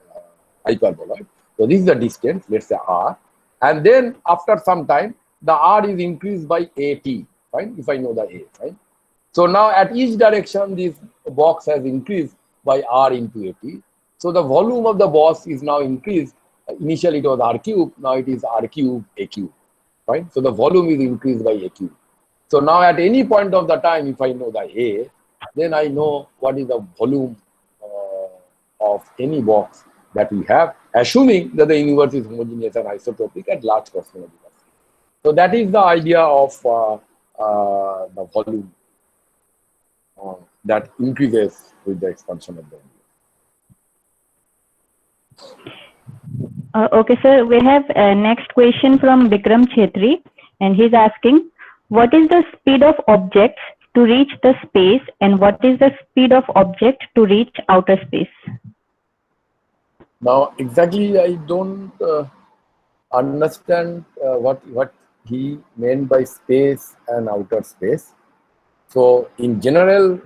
hyperboloid. So this is the distance, let's say R, and then after some time the R is increased by AT, right? If I know the A, right? So now at each direction, this box has increased by r into at. So the volume of the box is now increased. Initially it was r cube, now it is r cube a cube, right? So the volume is increased by a cube. So now at any point of the time, if I know the a, then I know what is the volume of any box that we have, assuming that the universe is homogeneous and isotropic at large cosmological scale. So that is the idea of the volume that increases with the expansion of the universe. Okay, sir. We have next question from Vikram Chetri, and he's asking, what is the speed of objects to reach the space, and what is the speed of object to reach outer space? Now, exactly, I don't understand what he meant by space and outer space. So, in general,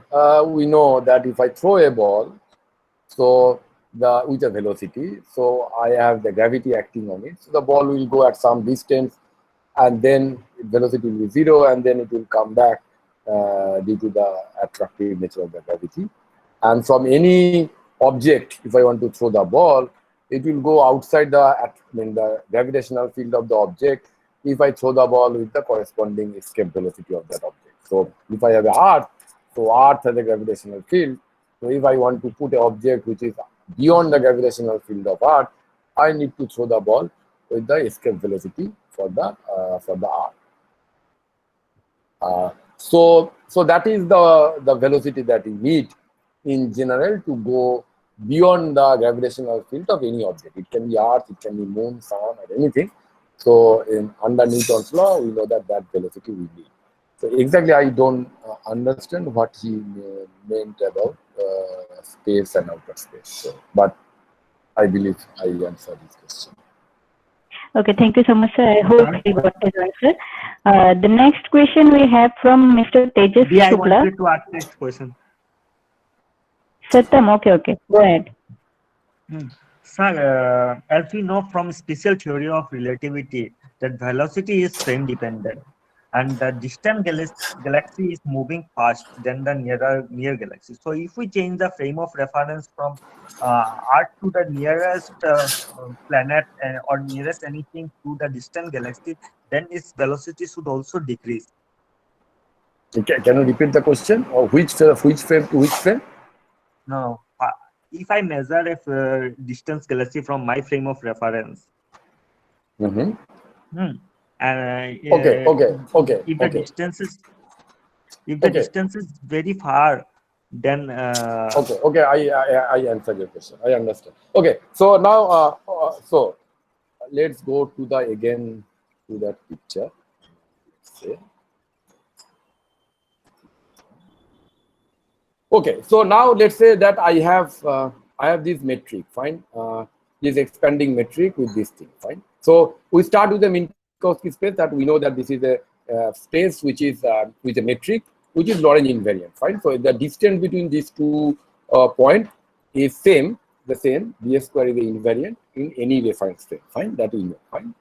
we know that if I throw a ball, so with a velocity, so I have the gravity acting on it. So the ball will go at some distance, and then velocity will be 0, and then it will come back due to the attractive nature of the gravity. And from any object, if I want to throw the ball, it will go outside the gravitational field of the object if I throw the ball with the corresponding escape velocity of that object. So if I have a Earth, so Earth has a gravitational field. So if I want to put an object which is beyond the gravitational field of Earth, I need to throw the ball with the escape velocity for the Earth. So that is the velocity that we need in general to go beyond the gravitational field of any object. It can be Earth, it can be Moon, Sun, or anything. So under Newton's law, we know that velocity we need. So exactly, I don't understand what he meant about space and outer space. So, but I believe I answered his question. Okay, thank you so much, sir. I hope you got his answer. The next question we have from Mr. Tejas I Shukla. wanted to ask next question. Satyam, okay. Go ahead. Sir, as we know from special theory of relativity, that velocity is frame dependent, and the distant galaxy is moving fast than the near galaxy. So if we change the frame of reference from Earth to the nearest planet or nearest anything to the distant galaxy, then its velocity should also decrease. Okay, can you repeat the question? Or which frame to which frame? No, if I measure a distance galaxy from my frame of reference, Mm-hmm. Okay. If the distance is very far, then okay. I answered your question. I understand. Okay, so now so let's go to that picture. Let's okay, so now let's say that I have this metric, fine, this expanding metric with this thing, fine. So we start with the Minkowski space that we know that this is a space which is with a metric which is Lorentz invariant, fine. So the distance between these two points is the same. ds square is the invariant in any reference frame, fine. That we know, fine.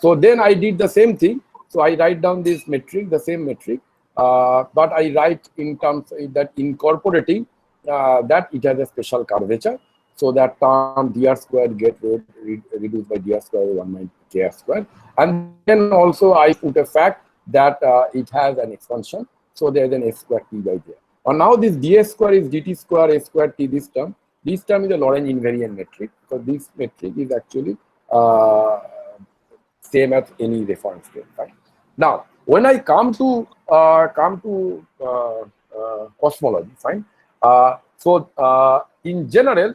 So then I did the same thing. So I write down this metric, the same metric. But I write in terms that incorporating that it has a special curvature, so that term dr squared get reduced by dr square 1 minus kr square, and then also I put a fact that it has an expansion, so there is an s square t by there. And now this ds square is dt square s square t. This term is a Lorentz invariant metric, because this metric is actually same as any reference frame, right? Now, when I come to cosmology, fine. So in general,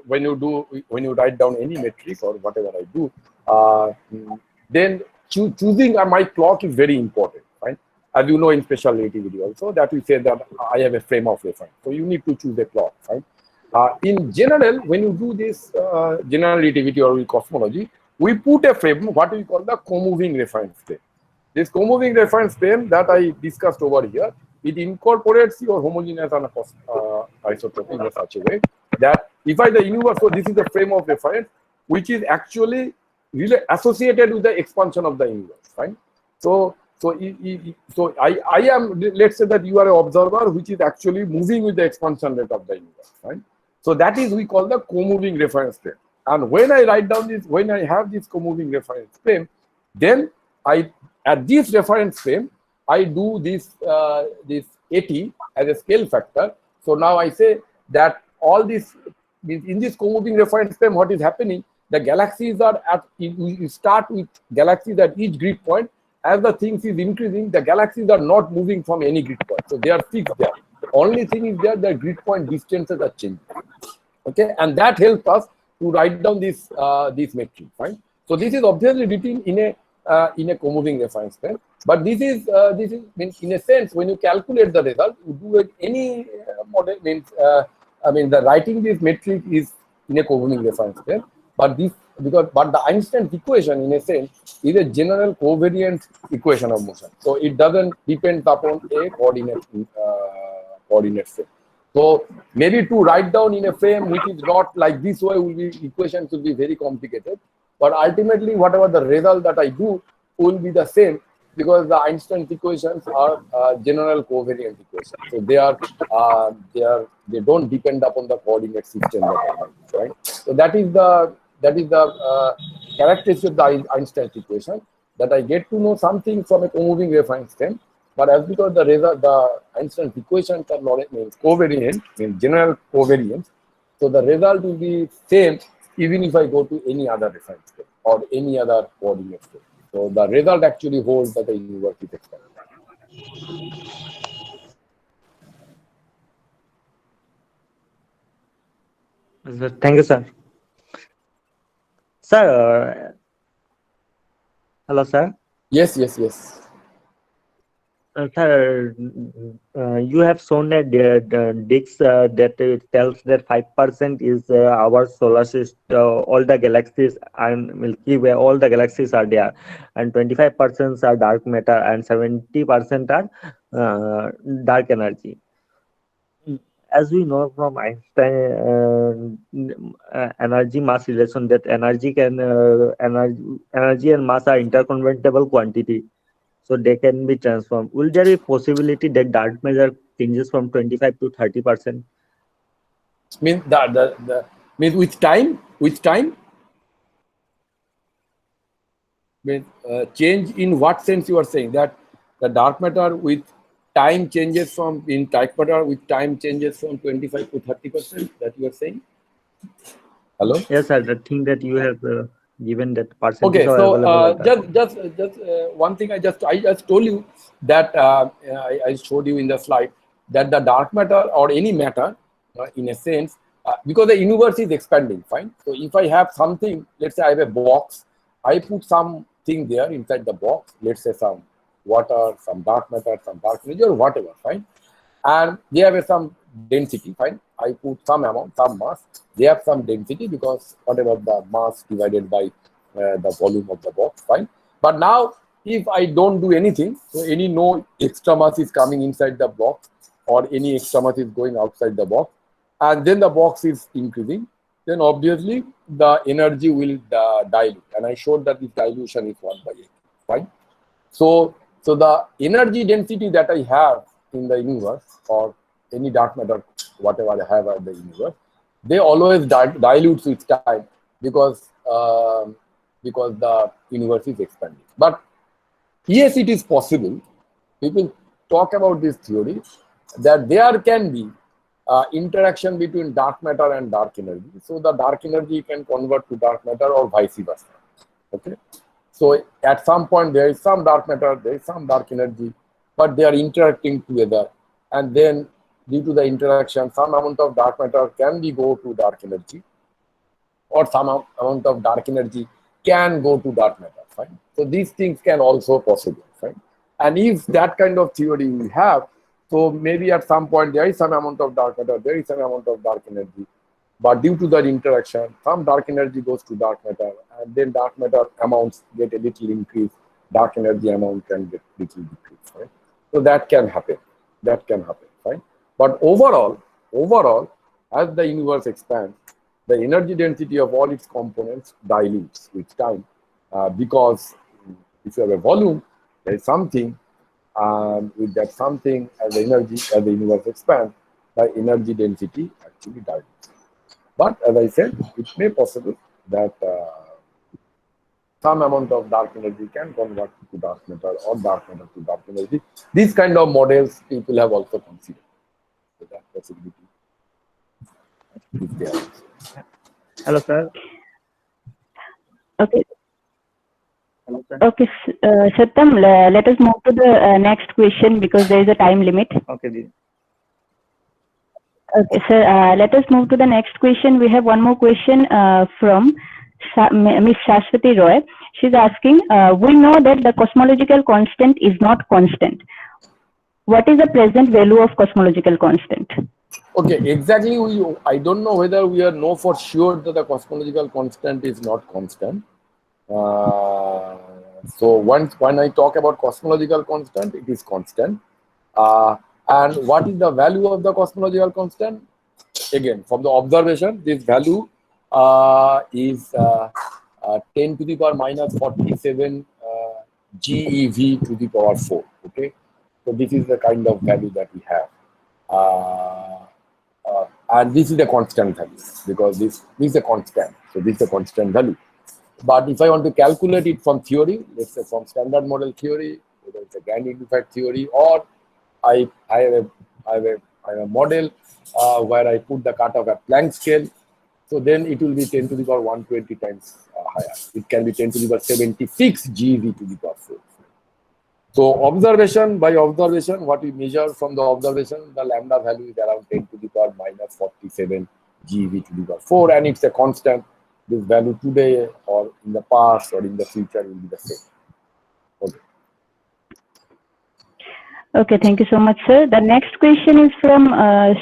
when you write down any metric or whatever I do, then choosing my clock is very important, right? As you know, in special relativity also, that we say that I have a frame of reference, so you need to choose a clock, right? In general, when you do this general relativity or cosmology, we put a frame, what we call the co-moving reference frame. This co-moving reference frame that I discussed over here, it incorporates your homogeneous and isotropy in such a way that if I the universe, so this is the frame of reference which is actually really associated with the expansion of the universe, right? So So I am, let's say that you are an observer which is actually moving with the expansion rate of the universe, right? So that is we call the co-moving reference frame. And when I write down this, when I have this co-moving reference frame, then at this reference frame, I do this this AT as a scale factor. So now I say that all this in this co-moving reference frame, what is happening? The galaxies are we start with galaxies at each grid point. As the things is increasing, the galaxies are not moving from any grid point, so they are fixed there. The only thing is that the grid point distances are changing. Okay, and that helps us to write down this this metric, right? So this is obviously written in a co-moving reference frame, but this is in a sense when you calculate the result, you do it any model means the writing this metric is in a co-moving reference frame, but the Einstein's equation in a sense is a general covariance equation of motion, so it doesn't depend upon a coordinate frame. So maybe to write down in a frame which is not like this way will be equations will be very complicated, but ultimately whatever the result that I do will be the same because the Einstein's equations are general covariant equations. So they don't depend upon the coordinate system that I have, right? So that is the characteristic of the Einstein's equation, that I get to know something from a co-moving reference frame. But as because the Einstein's equations are not covariant, means general covariance, so the result will be same even if I go to any other reference frame or any other coordinate frame. So the result actually holds that the universe is expanding. Thank you, sir. Sir, hello, sir. Yes. Sir, you have shown a disk that tells that 5% is our solar system, all the galaxies and Milky Way, all the galaxies are there, and 25% are dark matter and 70% are dark energy. As we know from Einstein energy mass relation, that energy and mass are interconvertible quantity. So they can be transformed. Will there be possibility that dark matter changes from 25 to 30%? Means means with time? Means change in what sense you are saying? That the dark matter with time changes from dark matter with time changes from 25 to 30%. That you are saying? Hello? Yes, sir. The thing that you have given that percentage. Okay, so just one thing I just told you that I showed you in the slide that the dark matter or any matter in a sense because the universe is expanding, fine. So if I have something, let's say I have a box, I put something there inside the box, let's say some water, some dark matter, some dark energy or whatever, fine, and they have some density, fine. I put some amount, some mass. They have some density because whatever the mass divided by the volume of the box, fine. But now, if I don't do anything, so no extra mass is coming inside the box or any extra mass is going outside the box, and then the box is increasing, then obviously the energy will dilute. And I showed that this dilution is 1/8, fine. So the energy density that I have in the universe or any dark matter, whatever I have at the universe, they always dilute with time because the universe is expanding. But yes, it is possible. People talk about this theory that there can be interaction between dark matter and dark energy. So the dark energy can convert to dark matter or vice versa. Okay. So at some point there is some dark matter, there is some dark energy, but they are interacting together, and then due to the interaction, some amount of dark matter can go to dark energy, or some amount of dark energy can go to dark matter. Fine. So these things can also possible. Fine. And if that kind of theory we have, so maybe at some point there is some amount of dark matter, there is some amount of dark energy, but due to that interaction, some dark energy goes to dark matter, and then dark matter amounts get a little increase, dark energy amount can get little decrease. Right? So that can happen. Right? But overall, as the universe expands, the energy density of all its components dilutes with time because if you have a volume, There is something, and with that something, as the energy, as the universe expands, the energy density actually dilutes. But as I said, it may be possible that some amount of dark energy can convert to dark matter or dark matter to dark energy. These kind of models people have also considered. So that possibility is there. Hello, sir. Okay. Hello, sir. Okay, Satyam, let us move to the next question because there is a time limit. Okay, Didi. Okay, sir, let us move to the next question. We have one more question from Ms. Shashwati Roy. She's asking, we know that the cosmological constant is not constant. What is the present value of cosmological constant? Okay, exactly. I don't know whether we know for sure that the cosmological constant is not constant. So when I talk about cosmological constant, it is constant. And what is the value of the cosmological constant? Again, from the observation, this value is 10 to the power minus 47 GeV to the power 4. Okay, so this is the kind of value that we have. And this is the constant value because this is a constant. So this is a constant value. But if I want to calculate it from theory, let's say from standard model theory, whether it's a grand unified theory, or I have a model where I put the cutoff at Planck scale, so then it will be 10 to the power 120 times higher. It can be 10 to the power 76 GeV to the power 4. So observation by observation, what we measure from the observation, the lambda value is around 10 to the power minus 47 GeV to the power 4, and it's a constant. This value today or in the past or in the future will be the same. Okay. Okay, thank you so much, sir. The next question is from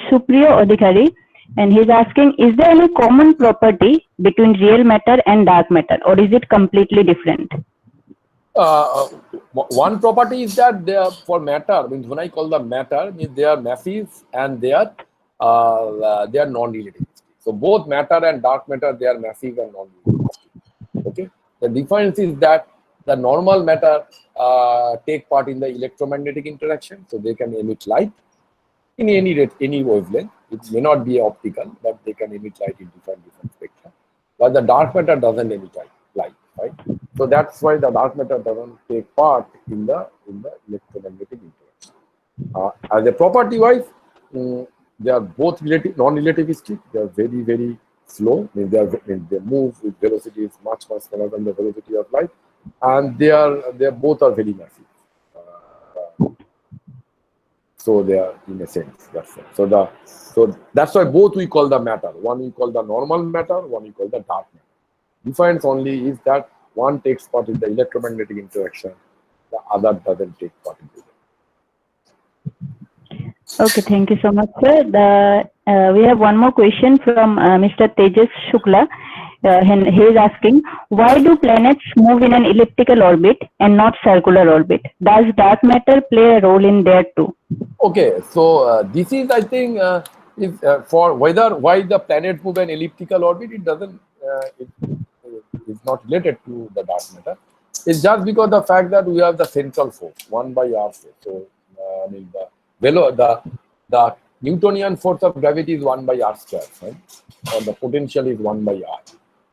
Supriyo Adhikari, and he's asking, is there any common property between real matter and dark matter, or is it completely different? One property is that they are for matter, means when I call them matter, means they are massive and they are non-relativistic. So both matter and dark matter, they are massive and non-relativistic. Okay. The difference is that the normal matter take part in the electromagnetic interaction, so they can emit light in any wavelength. It may not be optical, but they can emit light in different spectra. But the dark matter doesn't emit light, right? So that's why the dark matter doesn't take part in the electromagnetic interaction. As a property wise, they are both non-relativistic. They are very, very slow. They move with velocities much smaller than the velocity of light, and they both are very massive. So they are in a sense. So that's why both we call the matter. One we call the normal matter. One we call the dark matter. Difference only is that one takes part in the electromagnetic interaction. The other doesn't take part in it. Okay, thank you so much, sir. We have one more question from Mr. Tejas Shukla. And he is asking, why do planets move in an elliptical orbit and not circular orbit? Does dark matter play a role in there too? Okay, so this is, I think, for why the planets move an elliptical orbit, it doesn't, it's not related to the dark matter. It's just because the fact that we have the central force, 1 by r force. So, I mean, the Newtonian force of gravity is 1 by r square, right? Or the potential is 1 by r.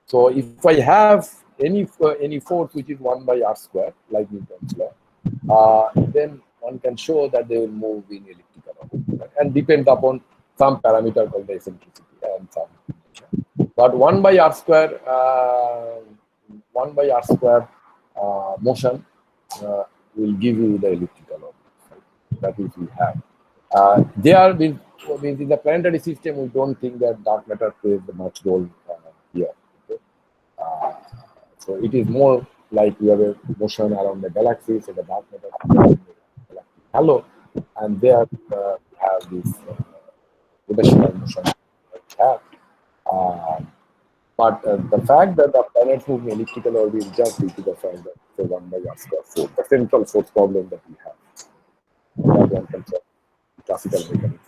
So if I have any force which is 1 by r square, like Newton's law, then one can show that they will move in elliptical orbit, right? And depends upon some parameter called the eccentricity and some. But 1 by r square, motion will give you the elliptical orbit. Right? That is we have. There means in the planetary system, we don't think that dark matter plays much role here. Okay? So it is more like we have a motion around the galaxy, so the dark matter is halo, and there we have this rotational motion that we have. But the fact that the planets move in elliptical orbit is just due to the fact that it's a 1 by r square force, the central force problem that we have. That one can solve classical mechanics.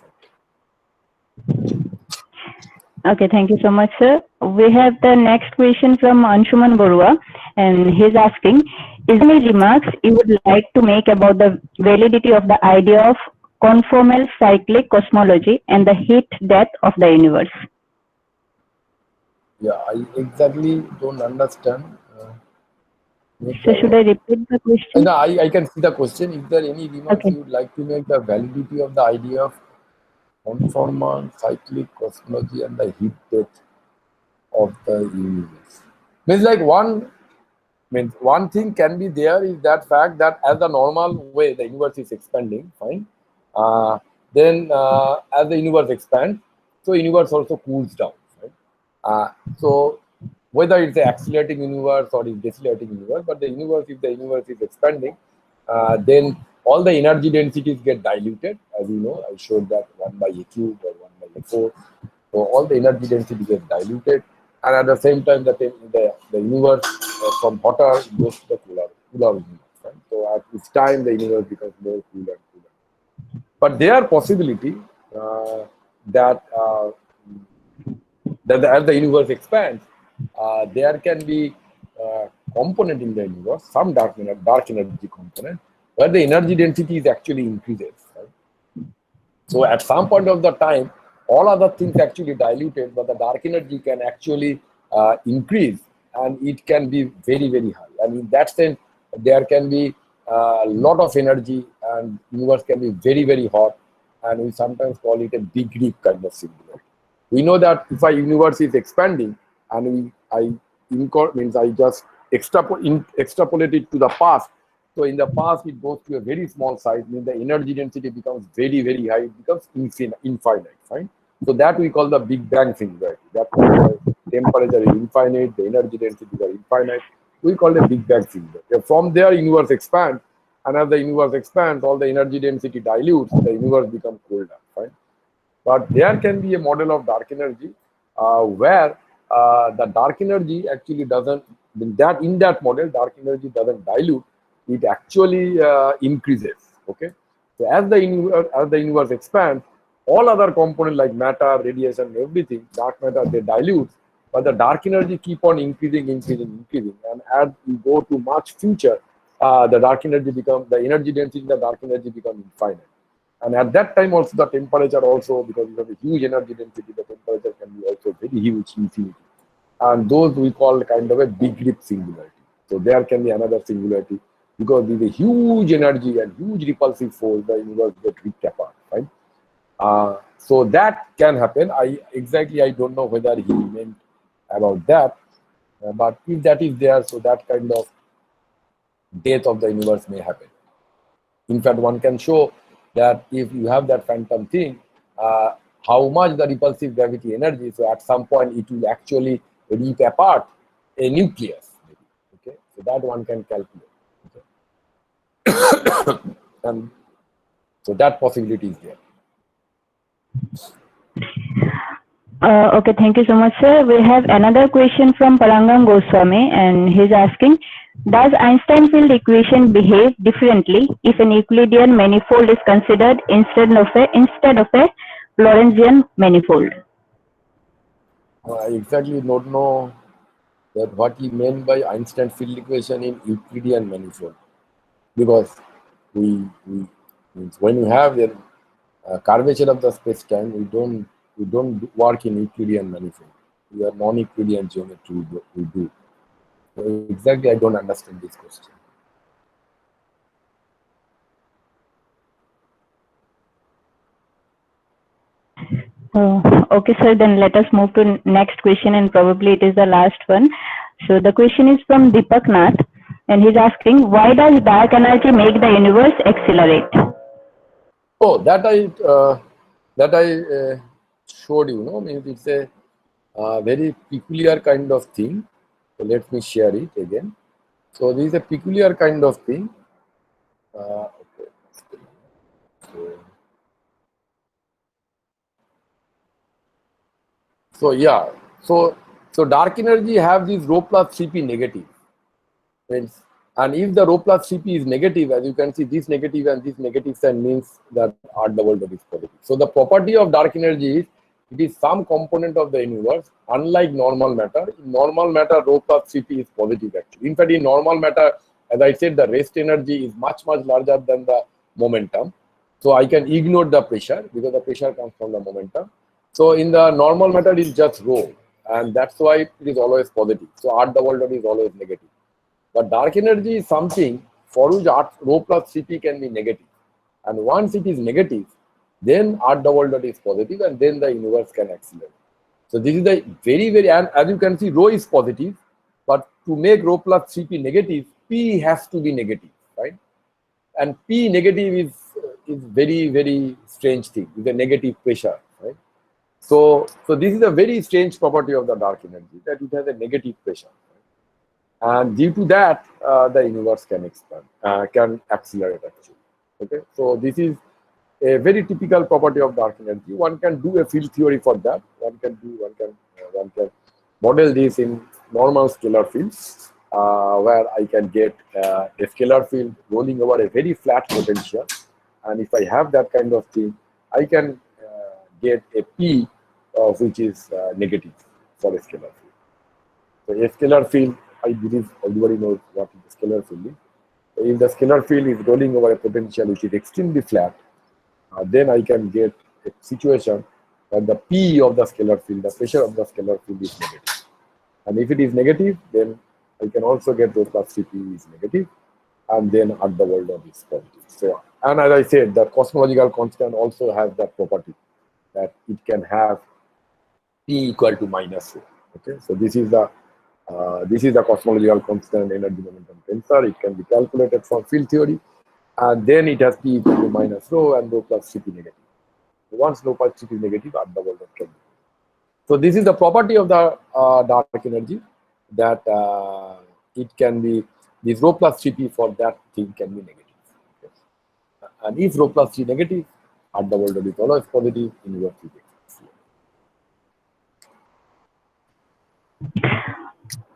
Okay, thank you so much, sir. We have the next question from Anshuman Borua, and he's asking, Is there any remarks you would like to make about the validity of the idea of conformal cyclic cosmology and the heat death of the universe? Yeah, I exactly don't understand. So should I repeat the question? No, I can see the question. Is there any remarks Okay. you would like to make the validity of the idea of conformal cyclic cosmology and the heat death of the universe? Means like one thing can be there is that fact that as the normal way the universe is expanding, fine. Then as the universe expands, so universe also cools down, right? So whether it's the accelerating universe or it's decelerating universe, but the universe, if the universe is expanding, then all the energy densities get diluted. As you know, I showed that 1 by a cube or 1 by a4. So all the energy density gets diluted, and at the same time, the universe from hotter goes to the cooler universe. Right? So at each time, the universe becomes more cooler and cooler. But there are possibility that as the universe expands, there can be component in the universe, some dark energy component, where the energy density is actually increases. Right? So at some point of the time, all other things actually diluted, but the dark energy can actually increase, and it can be very, very high. And in that sense, there can be a lot of energy, and universe can be very, very hot, and we sometimes call it a big rip kind of singularity. We know that if a universe is expanding, and I just extrapolate it to the past. So in the past, it goes to a very small size, means the energy density becomes very, very high, it becomes infinite, right? So that we call the Big Bang singularity. That the temperature is infinite, the energy densities are infinite. We call it Big Bang singularity. From there, universe expands, and as the universe expands, all the energy density dilutes, the universe becomes colder, right? But there can be a model of dark energy where the dark energy actually doesn't, in that model, dark energy doesn't dilute, it actually increases. Okay, so as the universe expands, all other components like matter, radiation, everything, dark matter, they dilute, but the dark energy keep on increasing, and as we go to much future, the energy density in the dark energy become infinite. And at that time also the temperature also, because you have a huge energy density, the temperature can be also very huge, infinity. And those we call kind of a big rip singularity. So there can be another singularity, because with a huge energy and huge repulsive force, the universe gets ripped apart, right? So that can happen. I don't know whether he meant about that, but if that is there, so that kind of death of the universe may happen. In fact, one can show that if you have that phantom thing, how much the repulsive gravity energy, so at some point it will actually rip apart a nucleus. Okay, so that one can calculate. Okay. And so that possibility is there. Okay, thank you so much, sir. We have another question from Parangam Goswami, and he's asking, does Einstein field equation behave differently if an Euclidean manifold is considered instead of a Lorentzian manifold? I exactly don't know that what he meant by Einstein field equation in Euclidean manifold, because when you have the curvature of the space-time, we don't work in Euclidean manifold. We are non-Euclidean geometry. We do. So exactly, I don't understand this question. Okay, sir, then let us move to next question, and probably it is the last one. So the question is from Deepak Nath, and he's asking, why does dark energy make the universe accelerate? Oh, that I showed you. No, means it's a very peculiar kind of thing. So let me share it again. So this is a peculiar kind of thing. Okay. So yeah, so dark energy have this rho plus Cp negative, and if the rho plus Cp is negative, as you can see, this negative and this negative sign means that R double dot is positive. So the property of dark energy is it is some component of the universe. Unlike normal matter, in normal matter rho plus Cp is positive actually. In fact, in normal matter as I said, the rest energy is much larger than the momentum. So I can ignore the pressure because the pressure comes from the momentum. So in the normal matter, it is just rho, and that's why it is always positive. So R double dot is always negative. But dark energy is something for which rho plus Cp can be negative. And once it is negative, then R double dot is positive, and then the universe can accelerate. So this is the very, and as you can see, rho is positive, but to make rho plus Cp negative, P has to be negative, right? And P negative is very strange thing. It's a negative pressure, right? So this is a very strange property of the dark energy, that it has a negative pressure. Right? And due to that, the universe can expand, can accelerate actually. Okay, so this is a very typical property of dark energy. One can do a field theory for that. One can model this in normal scalar fields, where I can get a scalar field rolling over a very flat potential. And if I have that kind of thing, I can get a P which is negative for a scalar field. So a scalar field, I believe everybody knows what the scalar field is. If the scalar field is rolling over a potential which is extremely flat, then I can get a situation where the P of the scalar field, the pressure of the scalar field is negative. And if it is negative, then I can also get rho plus Cp is negative, and then at the world of is positive. So, and as I said, the cosmological constant also has that property that it can have P equal to minus rho. Okay, so this is the cosmological constant energy momentum tensor. It can be calculated from field theory, and then it has P equal to minus rho and rho plus Cp negative. So once rho plus Cp negative, at the world of can be. So this is the property of the dark energy, that it can be, this rho plus Cp for that thing can be negative. Okay. And if rho plus C negative, at the world is always positive, universe is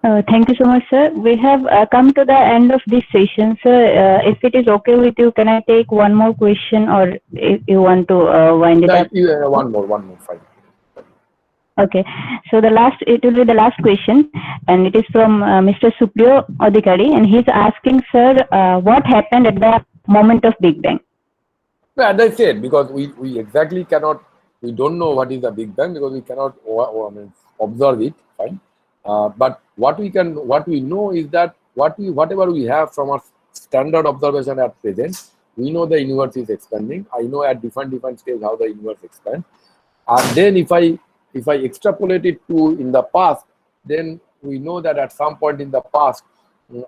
Thank you so much, sir. We have come to the end of this session, sir. If it is okay with you, can I take one more question, or if you want to wind it up? One more, fine. Okay, so it will be the last question, and it is from Mr. Supriyo Adhikari, and he's asking, sir, what happened at the moment of Big Bang? As I said, because we exactly cannot, we don't know what is the Big Bang because we cannot observe it, fine. But what we know is that whatever we have from our standard observation at present, we know the universe is expanding. I know at different stages how the universe expands, and then if I extrapolate it to in the past, then we know that at some point in the past,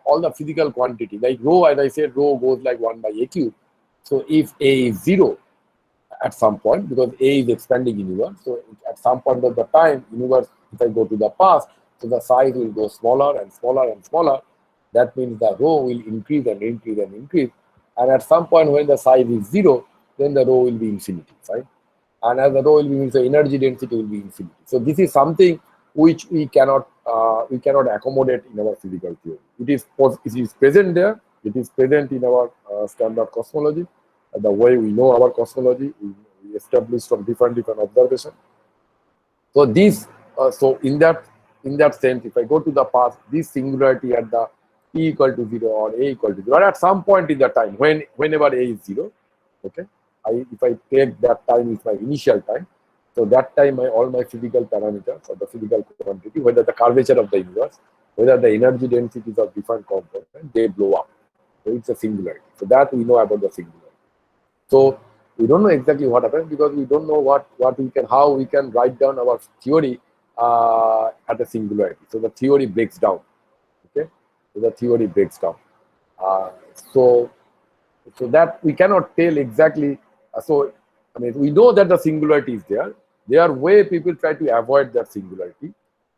all the physical quantity, like rho, as I said, rho goes like 1 by a cube. So if A is 0 at some point, because A is expanding universe, so at some point of the time, universe, if I go to the past, so the size will go smaller and smaller and smaller. That means the rho will increase and increase and increase. And at some point when the size is 0, then the rho will be infinity, right? And as the rho will be, the energy density will be infinity. So this is something which we cannot accommodate in our physical theory. It is present there. It is present in our standard cosmology. The way we know our cosmology, we establish from different observations. So this, so in that sense, if I go to the past, this singularity at the E equal to 0 or A equal to 0, or at some point in the time, whenever A is 0, okay, if I take that time is my initial time, so that time all my physical parameters or the physical quantity, whether the curvature of the universe, whether the energy densities of different components, they blow up. So it's a singularity. So that we know about the singularity. So we don't know exactly what happens because we don't know how we can write down our theory at a singularity. So the theory breaks down. Okay, so the theory breaks down. So that we cannot tell exactly. So I mean, we know that the singularity is there. There are ways people try to avoid that singularity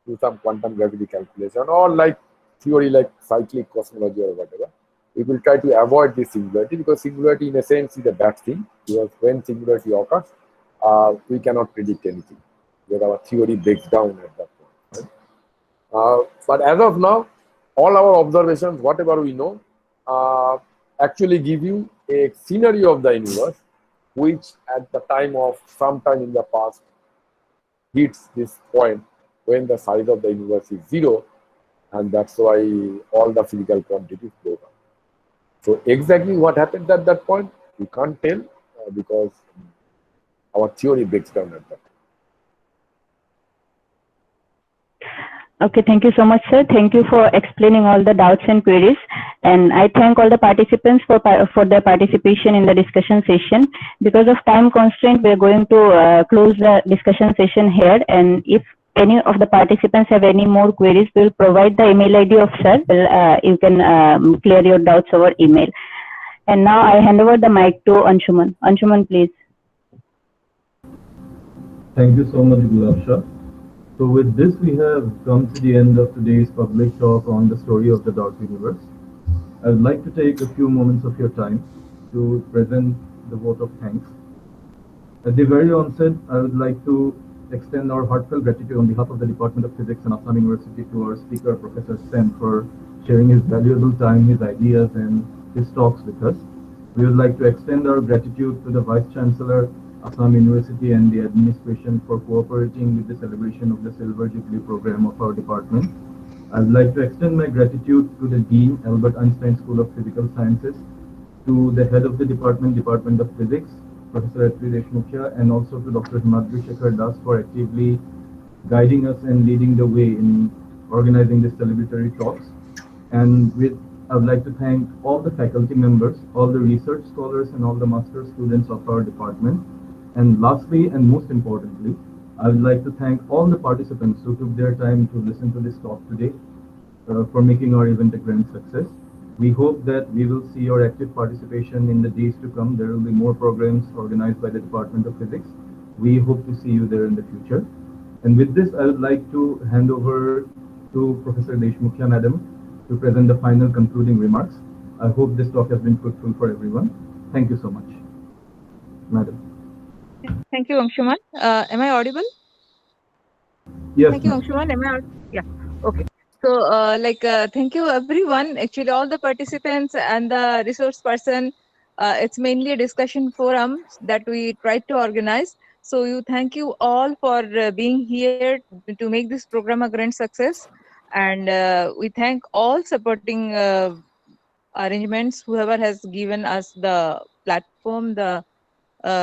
through some quantum gravity calculation or like theory like cyclic cosmology or whatever. We will try to avoid this singularity because singularity in a sense is a bad thing, because when singularity occurs, we cannot predict anything. Because our theory breaks down at that point. Right? But as of now, all our observations, whatever we know, actually give you a scenario of the universe, which at the time of sometime in the past hits this point when the size of the universe is 0, and that's why all the physical quantities go down. So exactly what happened at that point, we can't tell because our theory breaks down at that. Okay, thank you so much, sir. Thank you for explaining all the doubts and queries. And I thank all the participants for their participation in the discussion session. Because of time constraint, we are going to close the discussion session here. And if any of the participants have any more queries, we'll provide the email ID of sir. You can clear your doubts over email. And now I hand over the mic to Anshuman. Anshuman, please. Thank you so much, Gulab. So with this, we have come to the end of today's public talk on the story of the dark universe. I would like to take a few moments of your time to present the vote of thanks. At the very onset, I would like to extend our heartfelt gratitude on behalf of the Department of Physics and Assam University to our speaker, Professor Sen, for sharing his valuable time, his ideas, and his talks with us. We would like to extend our gratitude to the Vice Chancellor, Assam University, and the administration for cooperating with the celebration of the Silver Jubilee program of our department. I would like to extend my gratitude to the Dean, Albert Einstein School of Physical Sciences, to the head of the Department of Physics, Professor Deshmukhia, and also to Dr. Himadri Shekhar Das for actively guiding us and leading the way in organizing these celebratory talks. And I would like to thank all the faculty members, all the research scholars, and all the master students of our department. And lastly, and most importantly, I would like to thank all the participants who took their time to listen to this talk today for making our event a grand success. We hope that we will see your active participation in the days to come. There will be more programs organized by the Department of Physics. We hope to see you there in the future. And with this, I would like to hand over to Professor Deshmukhia, Madam, to present the final concluding remarks. I hope this talk has been fruitful for everyone. Thank you so much. Madam. Thank you, Anshuman. Am I audible? Yes. Thank you, Anshuman. Am I audible? Yeah. Okay. So, thank you, everyone. Actually, all the participants and the resource person. It's mainly a discussion forum that we tried to organize. So, thank you all for being here to make this program a grand success. And we thank all supporting arrangements, whoever has given us the platform, the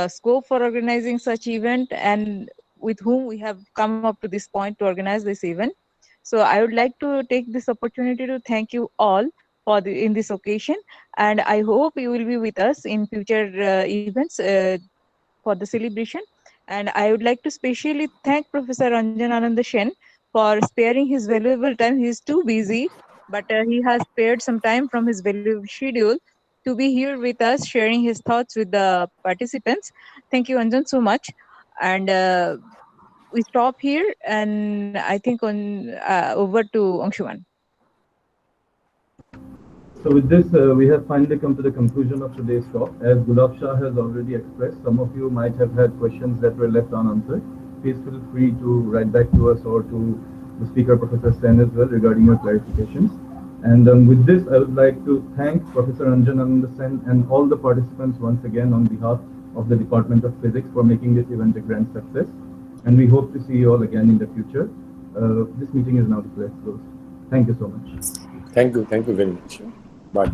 scope for organizing such event, and with whom we have come up to this point to organize this event. So I would like to take this opportunity to thank you all for in this occasion, and I hope you will be with us in future events for the celebration. And I would like to specially thank Professor Anjan Ananda Sen for sparing his valuable time. He is too busy, but he has spared some time from his valuable schedule to be here with us, sharing his thoughts with the participants. Thank you, Anjan, so much. And we stop here, and I think over to Anshuman. So with this, we have finally come to the conclusion of today's talk. As Gulab Shah has already expressed, some of you might have had questions that were left unanswered. Please feel free to write back to us or to the speaker, Professor Sen, as well, regarding your clarifications. And with this, I would like to thank Professor Anjan Ananda Sen and all the participants once again on behalf of the Department of Physics for making this event a grand success. And we hope to see you all again in the future. This meeting is now declared closed. Thank you so much. Thank you very much. Bye.